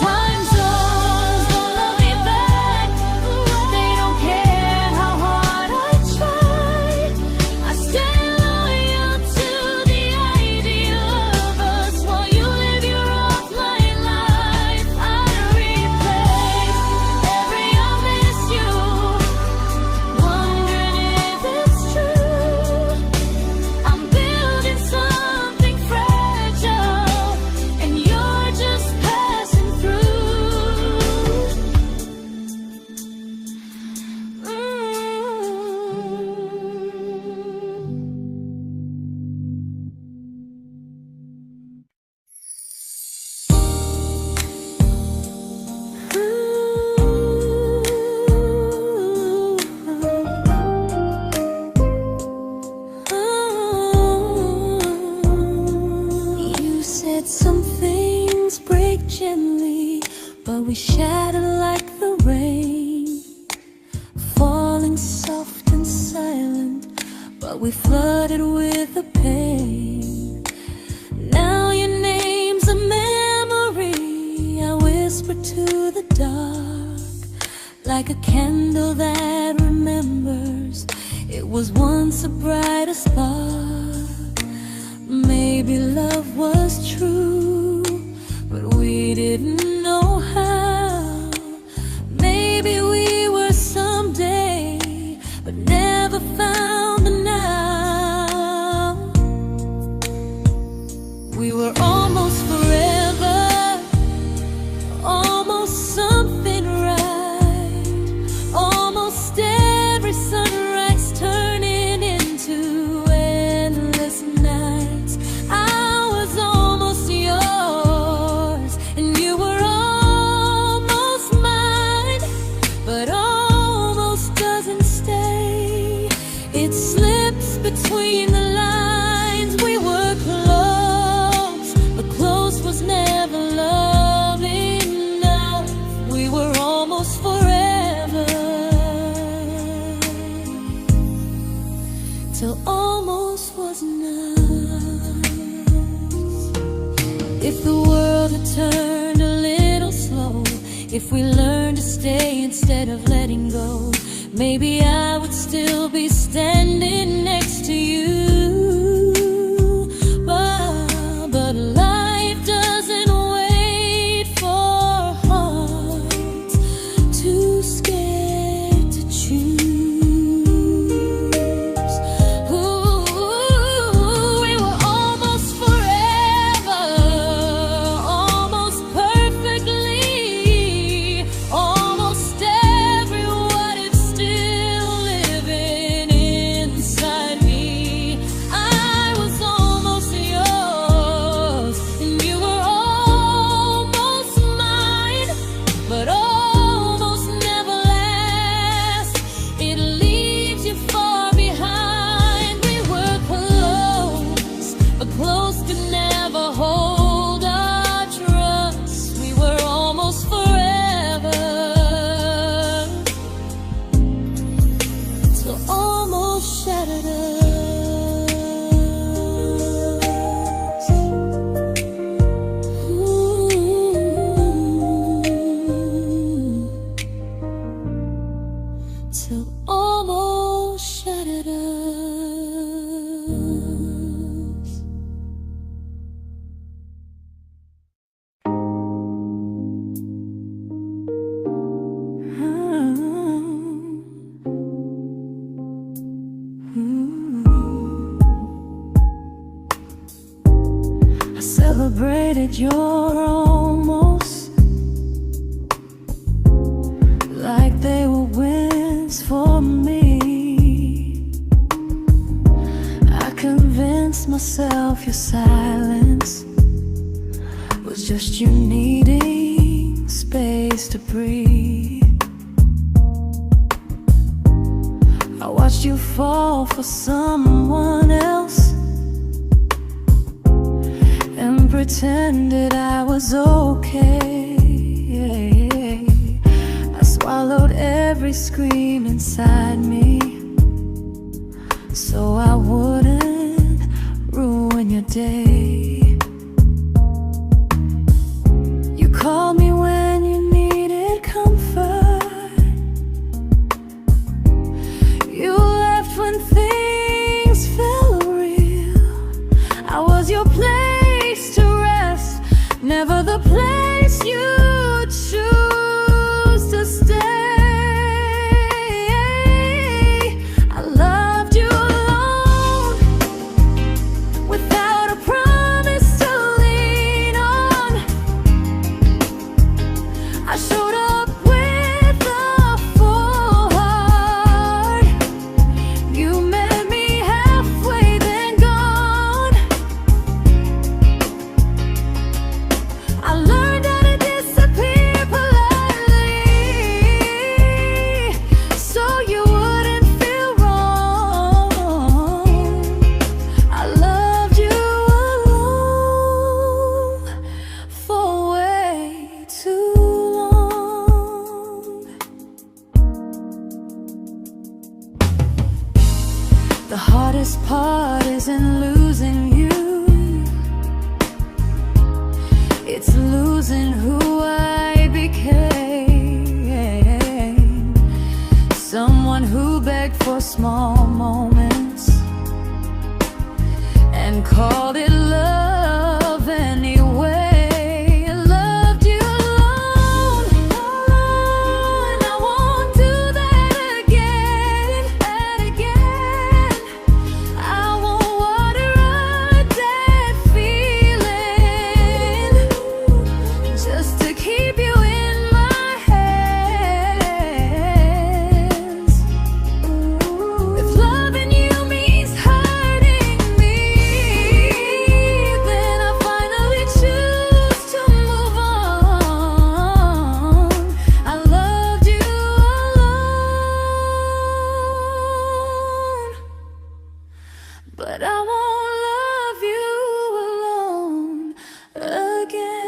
Time zones don't love me back, they don't care how hard I try. I stay loyal to the idea of us while you live your offline life. I replay every I miss you, wondering if it's true. I'm building something fragile, and you're just passing through. You said some things break gently, but we shatter like the rain, falling soft and silent, but we flooded with the pain. Now your name's a memory I whisper to the dark, like a candle that remembers it was once a brighter spark. Maybe love was true, but we didn't know how. Maybe we were someday, but never found the now. We were almost forever, almost something right, almost every sunrise turning into endless nights. I was almost yours, and you were almost mine, but almost doesn't stay. It slips between the lines. We were close, but close was never love enough. We were almost forever, till almost was enough. If the world had turned a little slow, if we learned to stay instead of letting go, maybe I would still be standing next to you. But life doesn't wait. celebrated your almost like they were wins for me. I convinced myself your silence was just you needing space to breathe. I watched you fall for someone else and pretended I was okay. I swallowed every scream inside me so I wouldn't ruin your day. You called me when you needed comfort. You left when things felt real. I was your place to rest, never the place you choose to stay. I loved you alone, without a promise to lean on. I showed up with a full heart. You met me halfway, then gone. I learned how to disappear politely, so you wouldn't feel wrong. I loved you alone for way too long. The hardest part isn't losing you, it's losing who I became. Someone who begged for small moments and called it love anyway. I loved you alone, and I won't do that again. I won't water a dead feeling just to keep you in my hands. If loving you means hurting me, then I finally choose to move on. I loved you alone, but I won't love you alone again.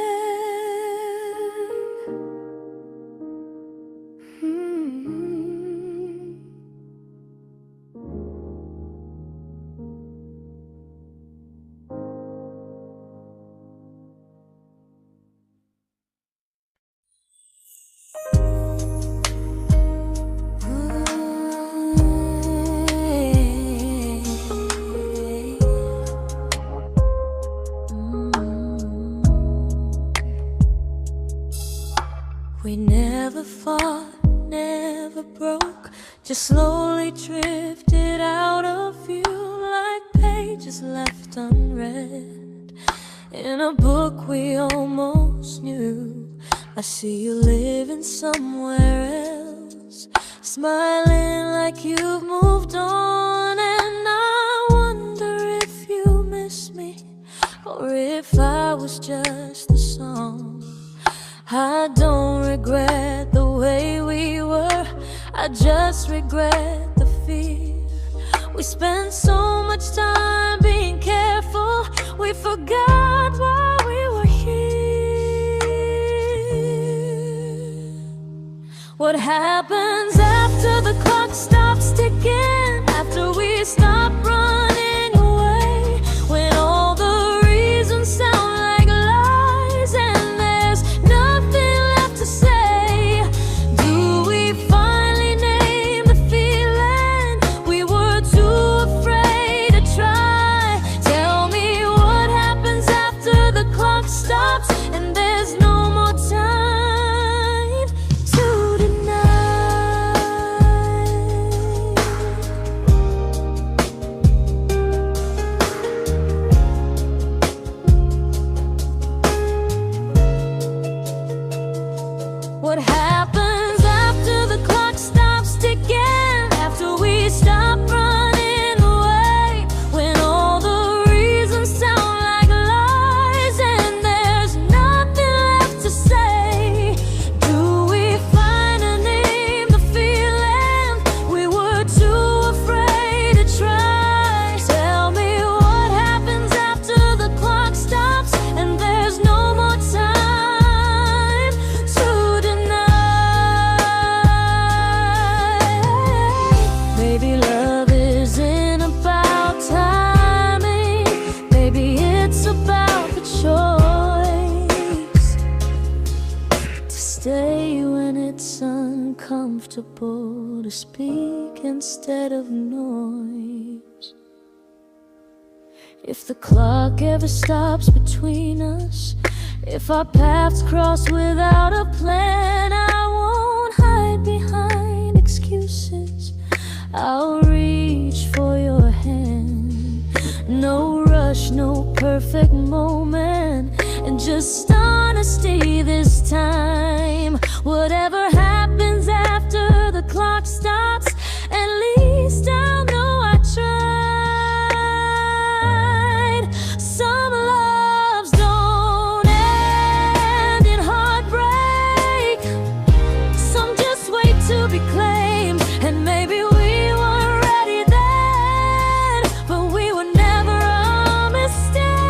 We never fought, never broke, just slowly drifted out of view like pages left unread in a book we almost knew. I see you living somewhere else, smiling like you've moved on, and I wonder if you miss me or if I was just the song. I don't regret the way we were, I just regret the fear. We spent so much time being careful, we forgot why we were here. What happens after the clock stops ticking, after we stop running away, when all the reasons sound like lies and there's nothing left to say? Do we finally name the feeling we were too afraid to try? Tell me what happens after the clock stops and there's no more time to deny. comfortable to speak instead of noise. If the clock ever stops between us, if our paths cross without a plan, I won't hide behind excuses. I'll reach for your hand. No rush, no perfect moment, and just honesty this time. Whatever happens after the clock stops, at least I'll know I tried. Some loves don't end in heartbreak, some just wait to be claimed. And maybe we weren't ready then, but we were never a mistake.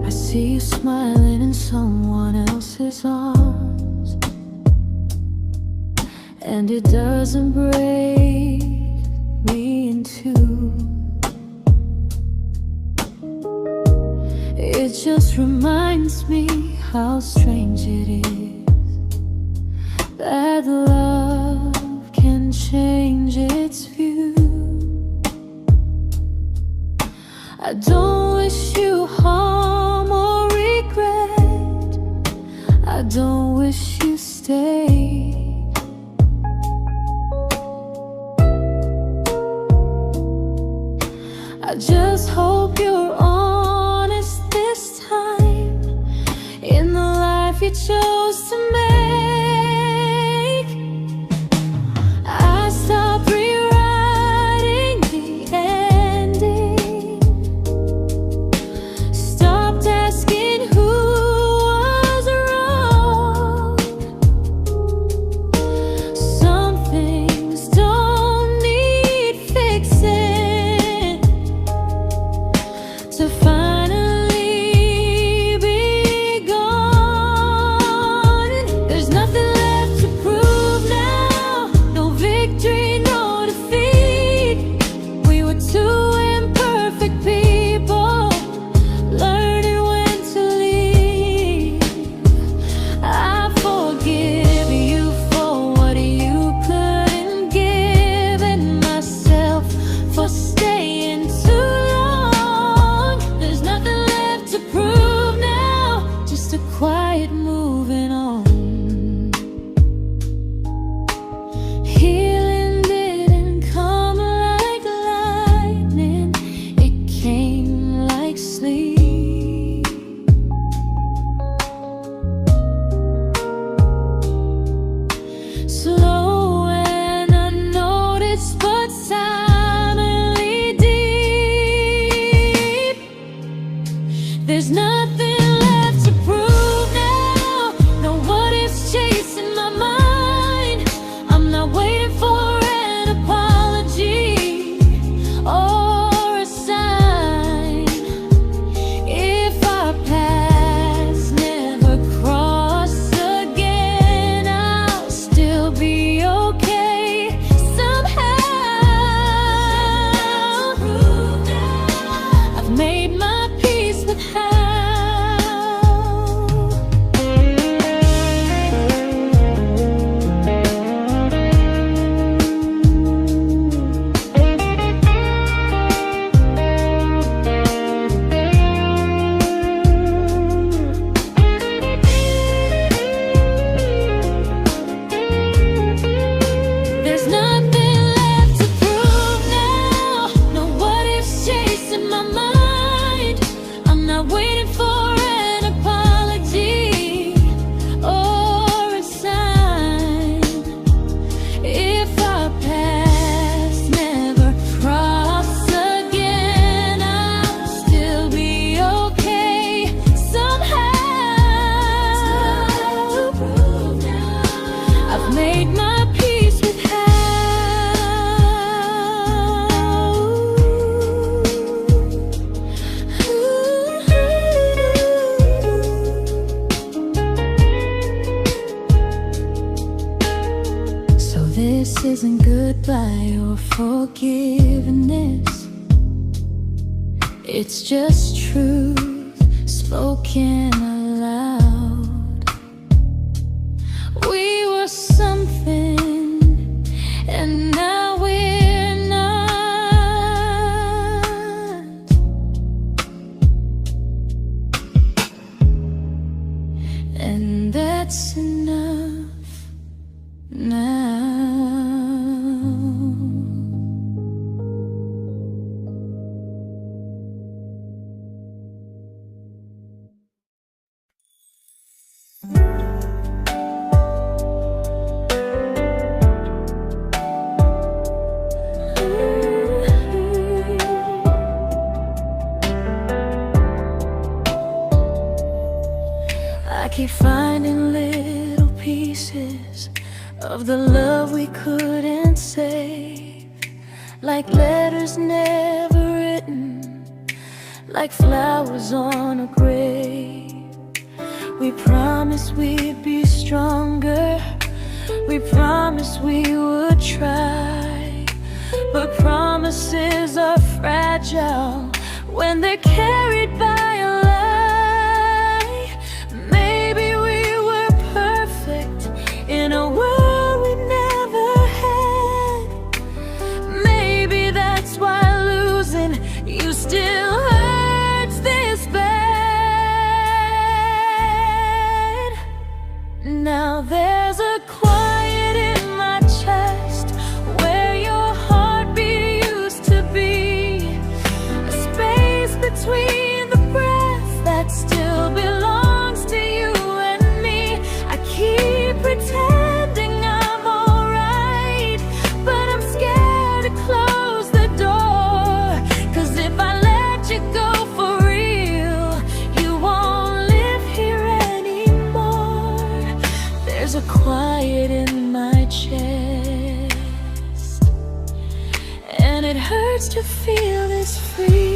I see you smiling in someone else's arms, and it doesn't break me in two. It just reminds me how strange it is that love can change its view. I don't wish you harm or regret. I don't wish you stay. I just hope you're honest this time in the life you chose to make. I stopped rewriting the ending, stopped asking who was wrong. made my peace with hell. So this isn't goodbye or forgiveness, it's just truth spoken aloud. We were something, and now we're not. And that's enough now. I keep finding little pieces of the love we couldn't save, like letters never written, like flowers on a grave. We promised we'd be stronger, we promised we would try, but promises are fragile when they're carried by a lie. Maybe we were perfect in a world we never had. Maybe that's why losing you still hurts this bad. Now there's a quiet in my chest where your heartbeat used to be, a space between the breath that still belongs to you and me. I keep pretending I'm alright, but I'm scared to close the door, 'cause if I let you go for real, you won't live here anymore. There's a quiet in my chest, and it hurts to feel this free.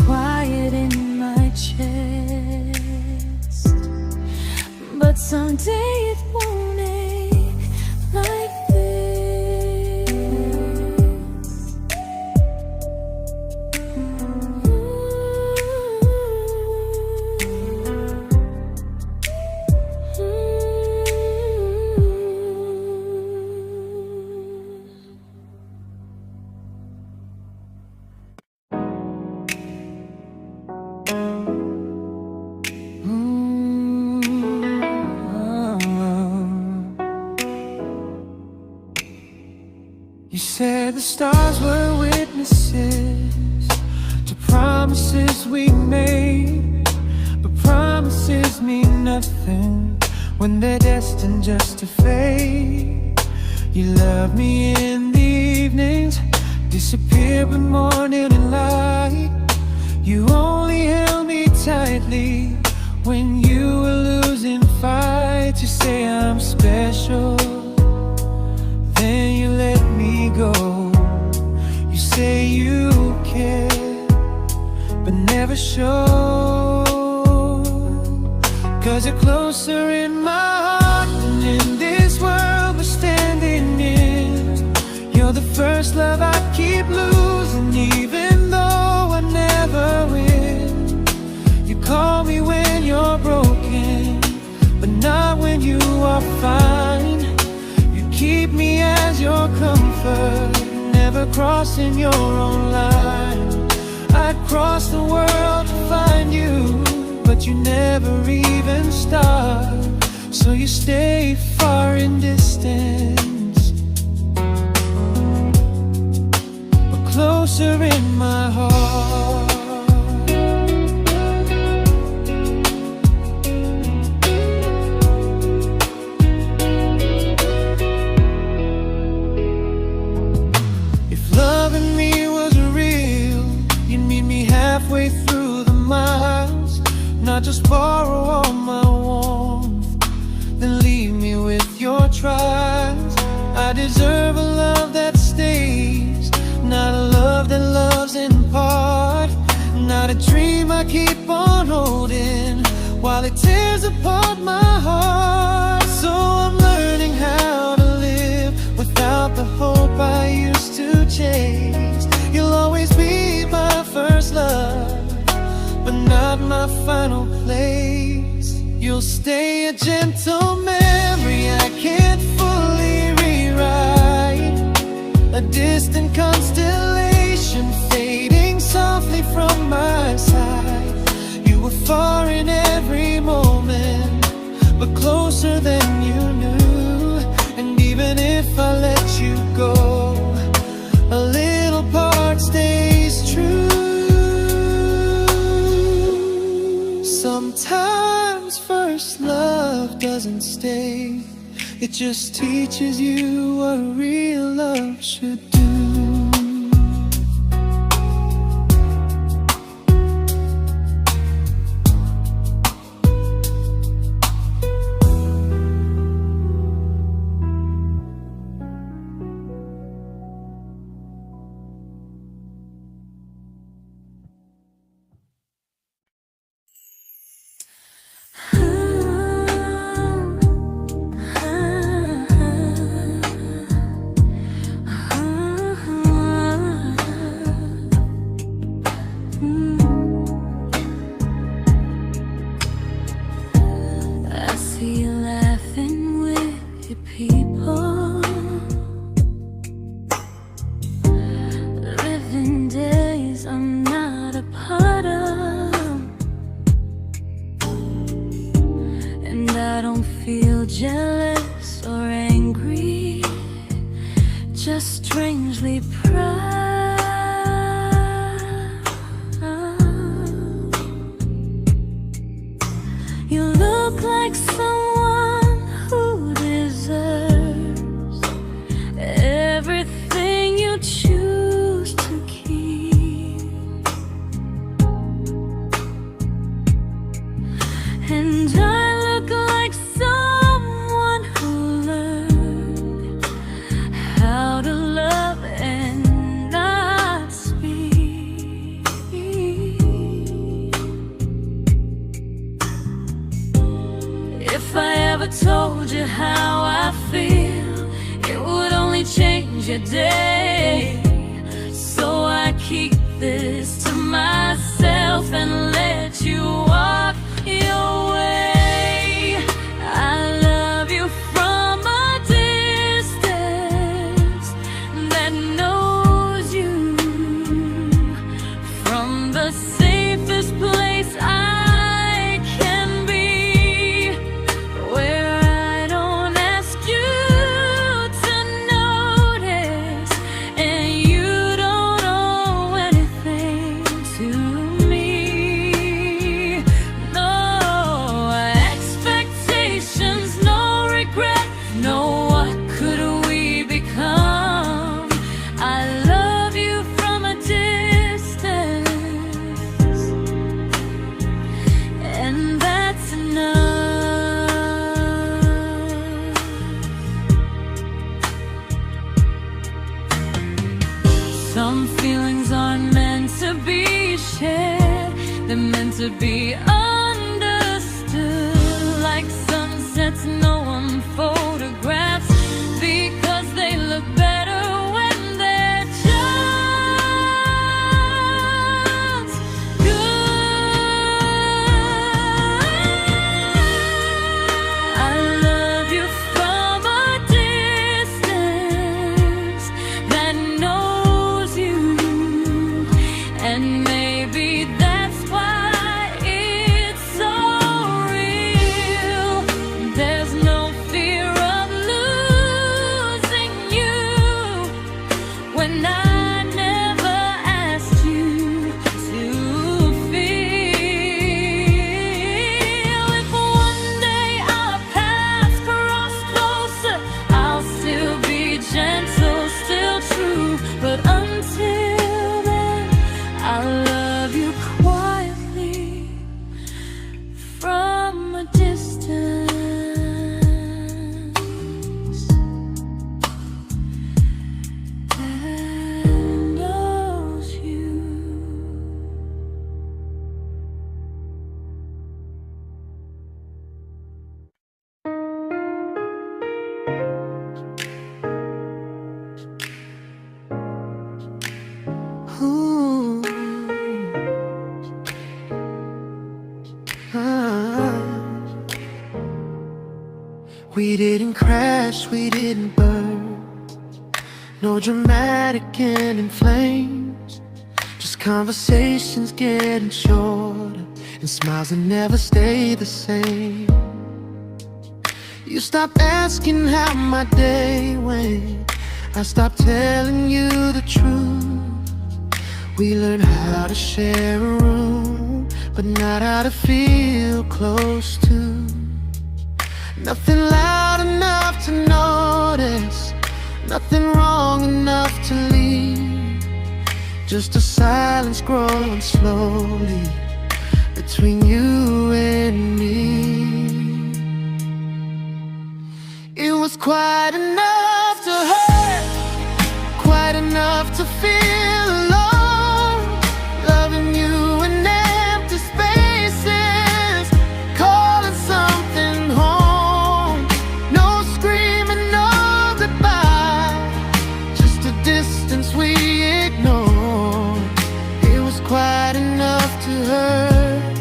Quiet in my chest, but someday it won't ache like this. You said the stars were witnesses to promises we made, but promises mean nothing when they're destined just to fade. You love me in the evenings, disappear when morning and light. You only held me tightly when you were losing fights. You say I'm special, then you let me go. You say you care, but never show, 'cause you're closer in my heart than prefer never crossing your own line. I'd cross the world to find you, but you never even start. So you stay far in distance, but closer in my heart. Loving me was real, you'd meet me halfway through the miles, not just borrow all my warmth, then leave me with your trials. I deserve a love that stays, not a love that loves in part, not a dream I keep on holding while it tears apart my heart. So I'm learning how to live without the hope I used to chase. You'll always be my first love, but not my final place. You'll stay a gentle memory I can't fully rewrite, a distant constellation fading softly from my side. You were far in every moment, but closer than you knew. And even if I let you go, a little part stays true. Sometimes first love doesn't stay, it just teaches you what real love should do. Jealous or angry, just strangely proud. You look like someone who deserves everything you choose to keep, and I look like someone who learned how to love and not speak. If I ever told you how I feel, it would only change your day. So I keep this to myself and let you walk your way. I love you from a distance that knows you, from the safest place I can be, where I don't ask you to notice and you don't owe anything to me. No expectations, no regret, no what could we become. I love you from a distance, and that's enough. Some feelings aren't meant to be shared, they're meant to be understood, like sunsets no one photographs, because they look better when they're just good. I love you from a distance We didn't crash, we didn't burn. No dramatic end in flames. Just conversations getting shorter, and smiles that never stay the same. You stopped asking how my day went. I stopped telling you the truth. We learned how to share a room, but not how to feel close to. Nothing loud enough to notice, nothing wrong enough to leave. Just a silence growing slowly between you and me. It was quite enough to hurt, quite enough to feel alone. Loving you in empty spaces, calling something home. No screaming, no goodbye, just a distance we ignored. It was quite enough to hurt,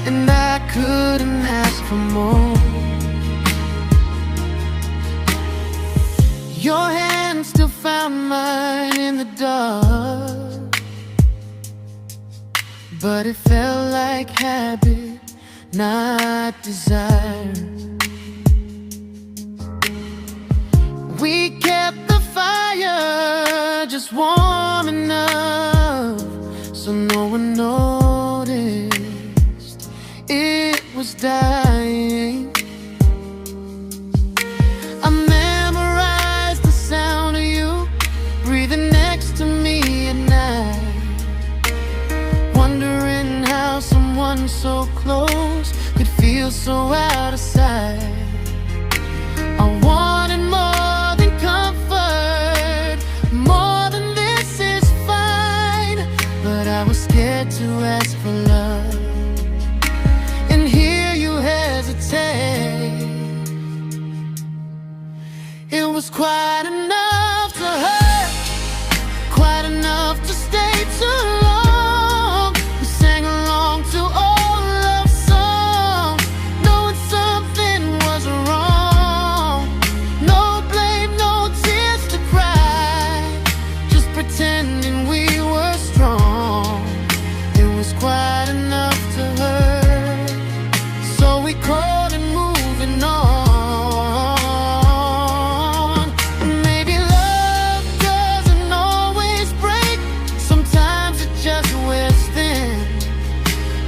and I couldn't ask for more. Your hand still found mine in the dark, but it felt like habit, not desire. We kept the fire just warm enough so no one noticed it was dying. I memorized the sound of you breathing next to me at night, wondering how someone so close could feel so out of sight. I wanted more than comfort, more than this is fine, but I was scared to ask for love and hear you hesitate. It was quite enough to hurt, quite enough to stay too long. We sang along to old love songs, knowing something was wrong. No blame, no tears to cry, just pretending we were strong. It was quite enough to hurt, so we crawled and moving on.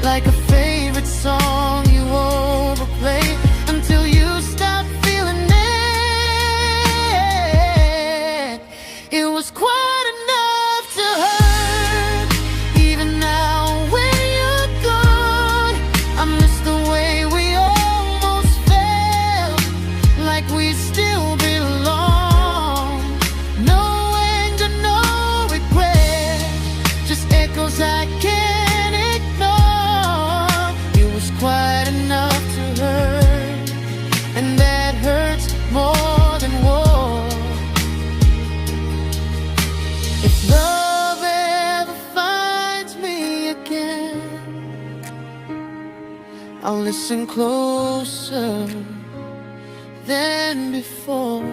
Like a favorite song you overplay until you stop feeling it. It was quite enough to hurt. Even now when you're gone, I miss the way we almost felt, like we still belong. No anger, no regret, just echoes I can't ignore. It was quite enough to hurt, and that hurts more than war. If love ever finds me again, I'll listen closer than before,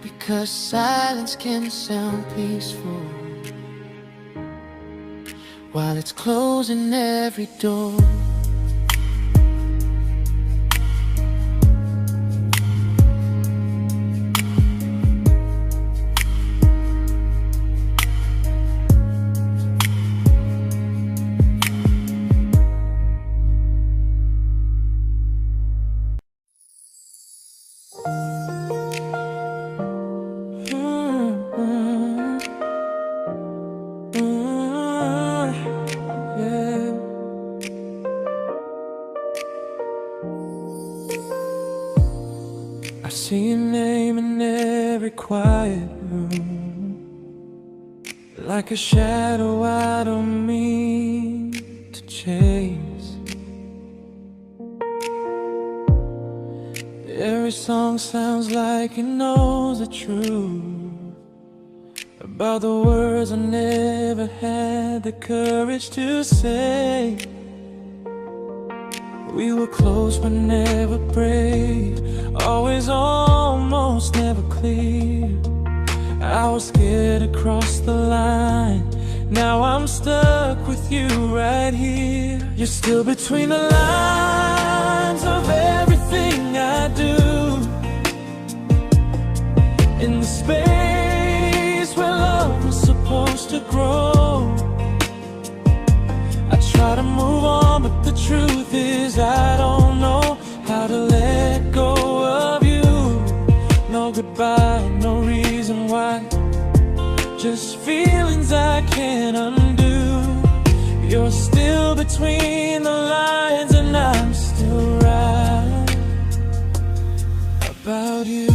because silence can sound peaceful while it's closing every door. I see your name in every quiet room, like a shadow I don't mean to chase. Every song sounds like it knows the truth about the words I never had the courage to say. We were close but never brave, always almost, never clear. I was scared to cross the line, now I'm stuck with you right here. You're still between the lines of everything I do, in the space where love was supposed to grow. I try to move on, but the truth is I don't know how to let go of you. No goodbye, no reason why, just feelings I can't undo. You're still between the lines and I'm still right about you.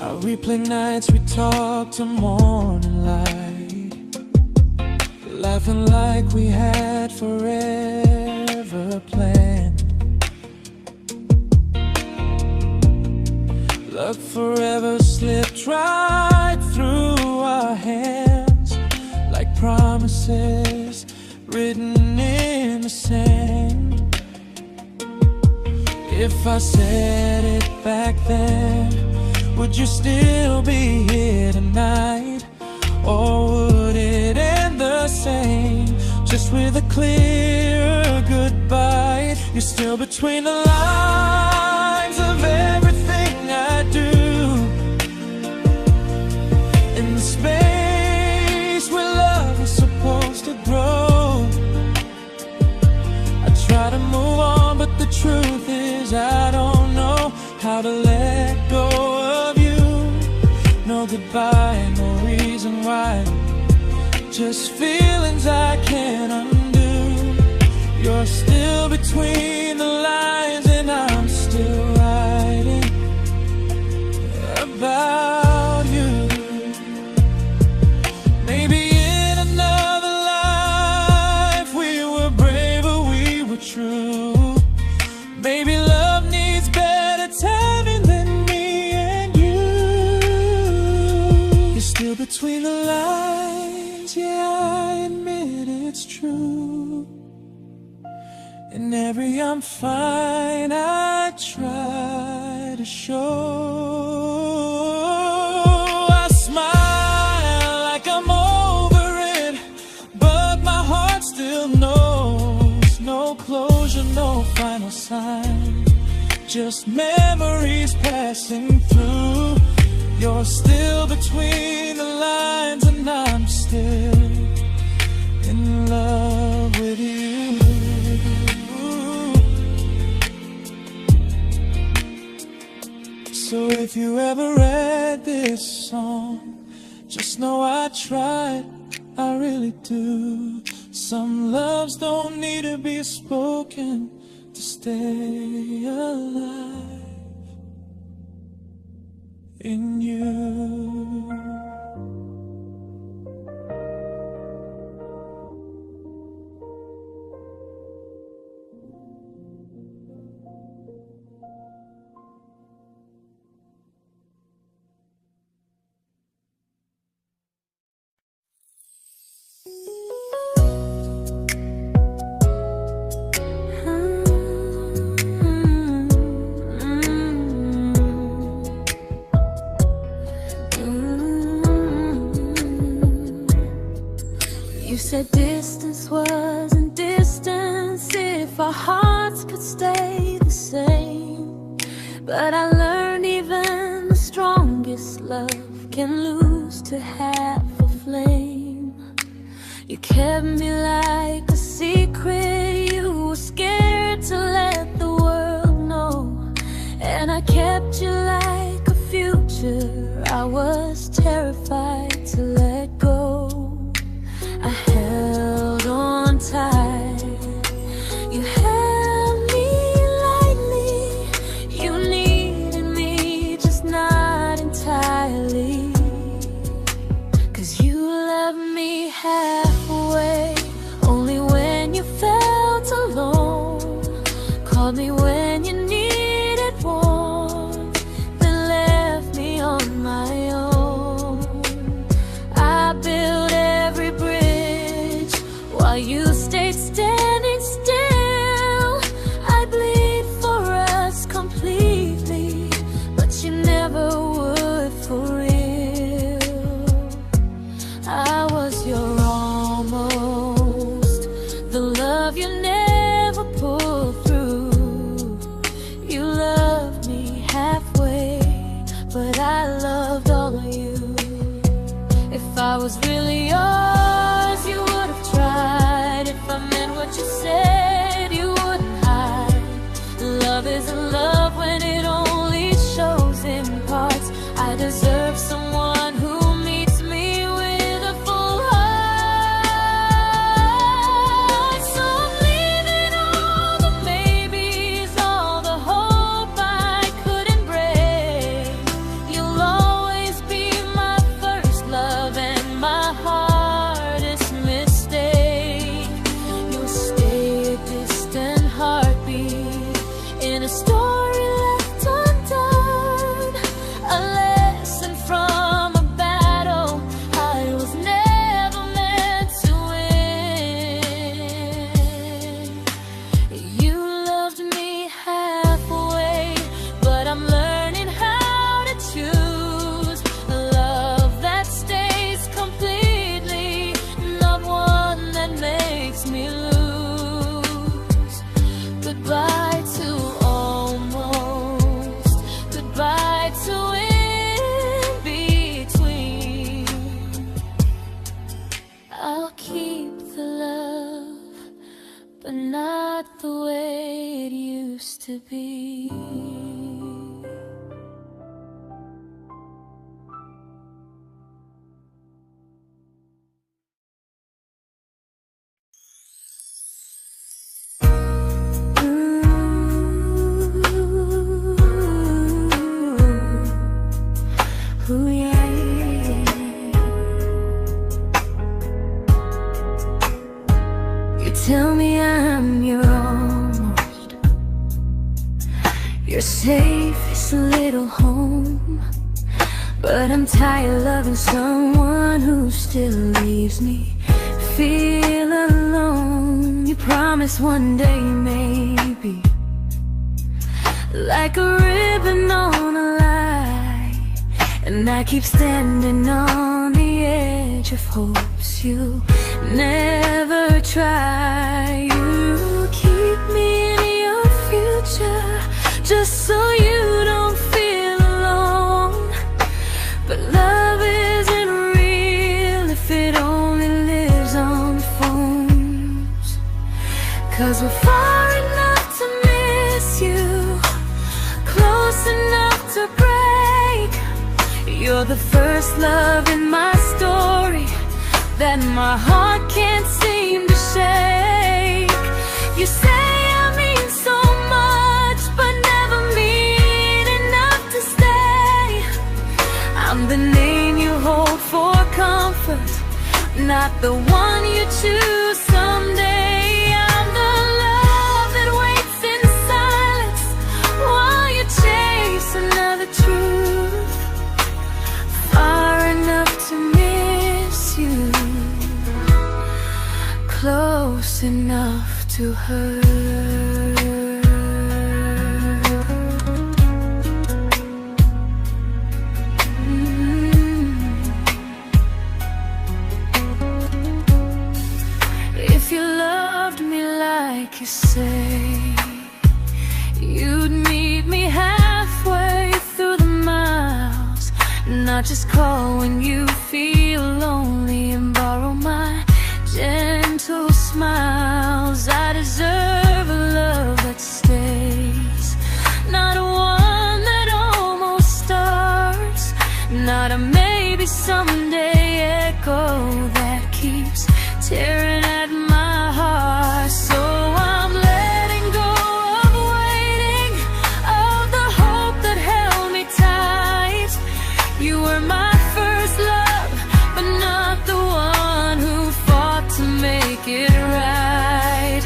I replay nights we talk till morning light, laughing like we had forever planned. Luck forever slipped right through our hands, like promises written in the sand. If I said it back then, would you still be here tonight? Or would it end the same, just with a clear goodbye? You're still between the lines of everything I do, in the space where love is supposed to grow. I try to move on, but the truth is I don't know how to let go of you. No goodbye, no reason why, just feelings I can't undo. You're still between the lines and I'm still writing about you. Maybe in another life we were braver, we were true. Maybe love needs better timing than me and you. You're still between the lines, yeah, I admit it's true. In every I'm fine I try to show. I smile like I'm over it, but my heart still knows. No closure, no final sign, just memories passing through. You're still between the lines and I'm still in love with you. So if you ever read this song, just know I tried, I really do. Some loves don't need to be spoken to stay alive in you. You said distance wasn't distance if our hearts could stay the same. But I learned even the strongest love can lose to half a flame. You kept me like a secret, you were scared to let the world know. And I kept you like a future, I was terrified to let go. I held on tight, you held me lightly. You needed me, just not entirely. 'Cause you loved me halfway, only when you felt alone. Called me when you needed warmth, then left me on my own. I you stayed standing still. I bleed for us completely, but you never would for real. I was your almost, the love you never pulled through. You loved me halfway, but I loved all of you. If I was really yours, you would have tried. If I meant what you said, you wouldn't hide. Love isn't love when it only shows in parts. I deserve someone who meets me with a full heart. So I'm leaving all the maybes, all the hope I couldn't break. You'll always be my first love and my hardest mistake. You'll stay a distant heartbeat in a story left undone, a lesson from a battle I was never meant to win. You loved me halfway, but I'm learning how to choose a love that stays completely, not one that makes me lose. Goodbye to almost, goodbye to in between. I'll keep the love, but not the way it used to be. Ooh, yeah, yeah. You tell me I'm your almost, your safest little home, but I'm tired loving someone who still leaves me feel alone. You promise one day maybe, like a ribbon on a line, and I keep standing on the edge of hopes you never try. You keep me in your future just so you don't feel alone. But love isn't real if it only lives on phones. 'Cause we're far enough to miss you, close enough to break. You're the first love in my story that my heart can't seem to shake. You say I mean so much, but never mean enough to stay. I'm the name you hold for comfort, not the one you choose someday. I'm the love that waits in silence while you chase another truth. Far enough to miss you, close enough to hurt. If you loved me like you say, you'd meet me halfway through the miles, not just call when you feel lonely and borrow my gentle smiles. I deserve a love that stays, not one that almost starts, not a maybe someday echo that keeps tearing at my heart. So I'm letting go of waiting, of the hope that held me tight. You were my first love, but not the one who fought to make it right.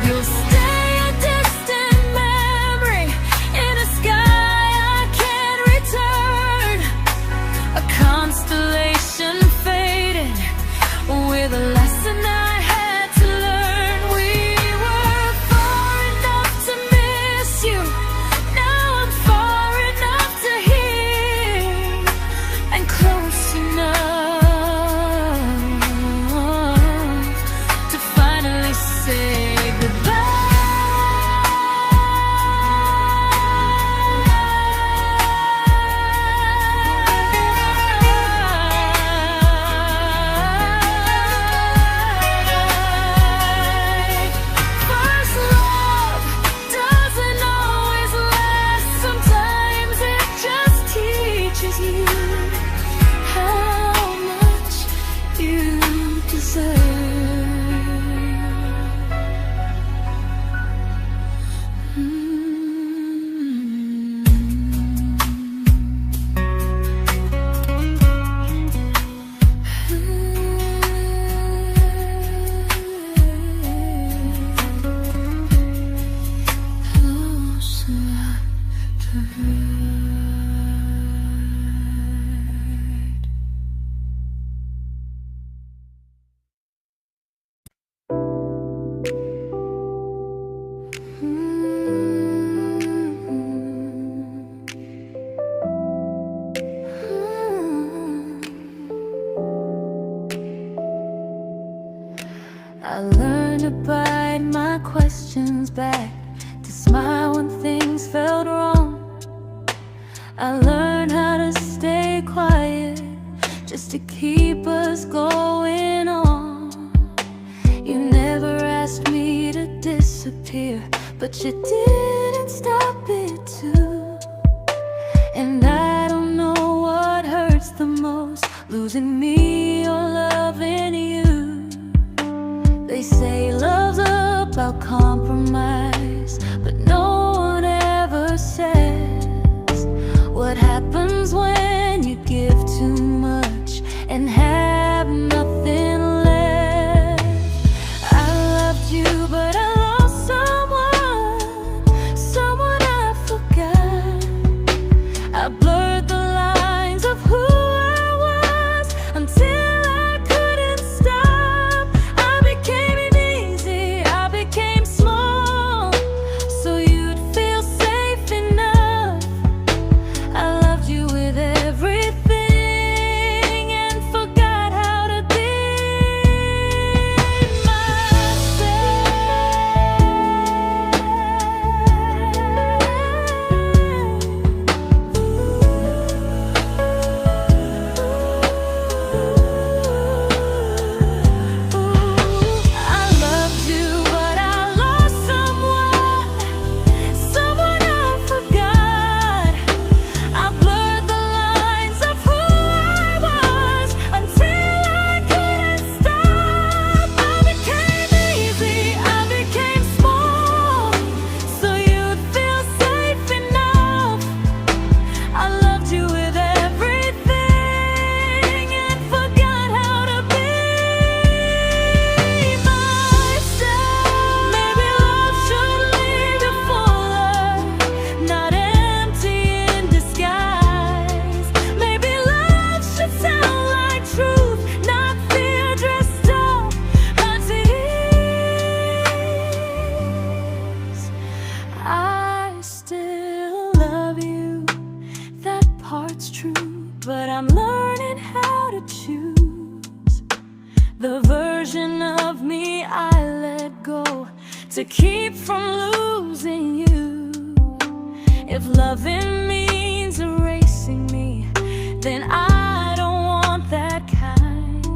You'll stay a distant memory in a sky I can't return, a constellation faded with a lesson I had to learn. I learned to bite my questions back, to smile when things felt wrong. I learned how to stay quiet, just to keep us going on. You never asked me to disappear, but you didn't stop it too. And I don't know what hurts the most, losing me or loving you. They say love's about compromise, but no one ever says what happens when you give too much and have nothing left. I loved you, but I lost someone I forgot. I blurred the lines of who I was until I couldn't stop. I became easy, I became small, so you'd feel safe enough. I loved you with everything and forgot how to be but I'm learning how to choose the version of me I let go to keep from losing you. If loving means erasing me, then I don't want that kind.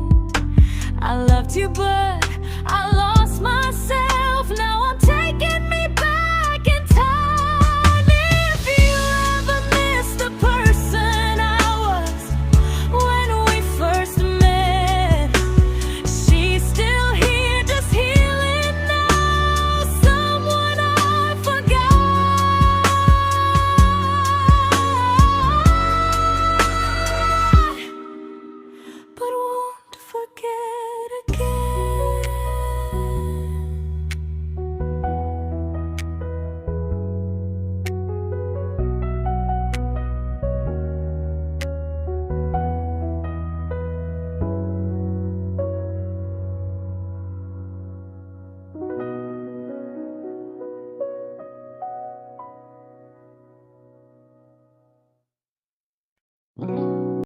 I loved you, but I lost myself. Now I'm taking me back in time. If you ever miss the person I was when we first met, she's still here, just healing now. Someone I forgot, but won't forget again.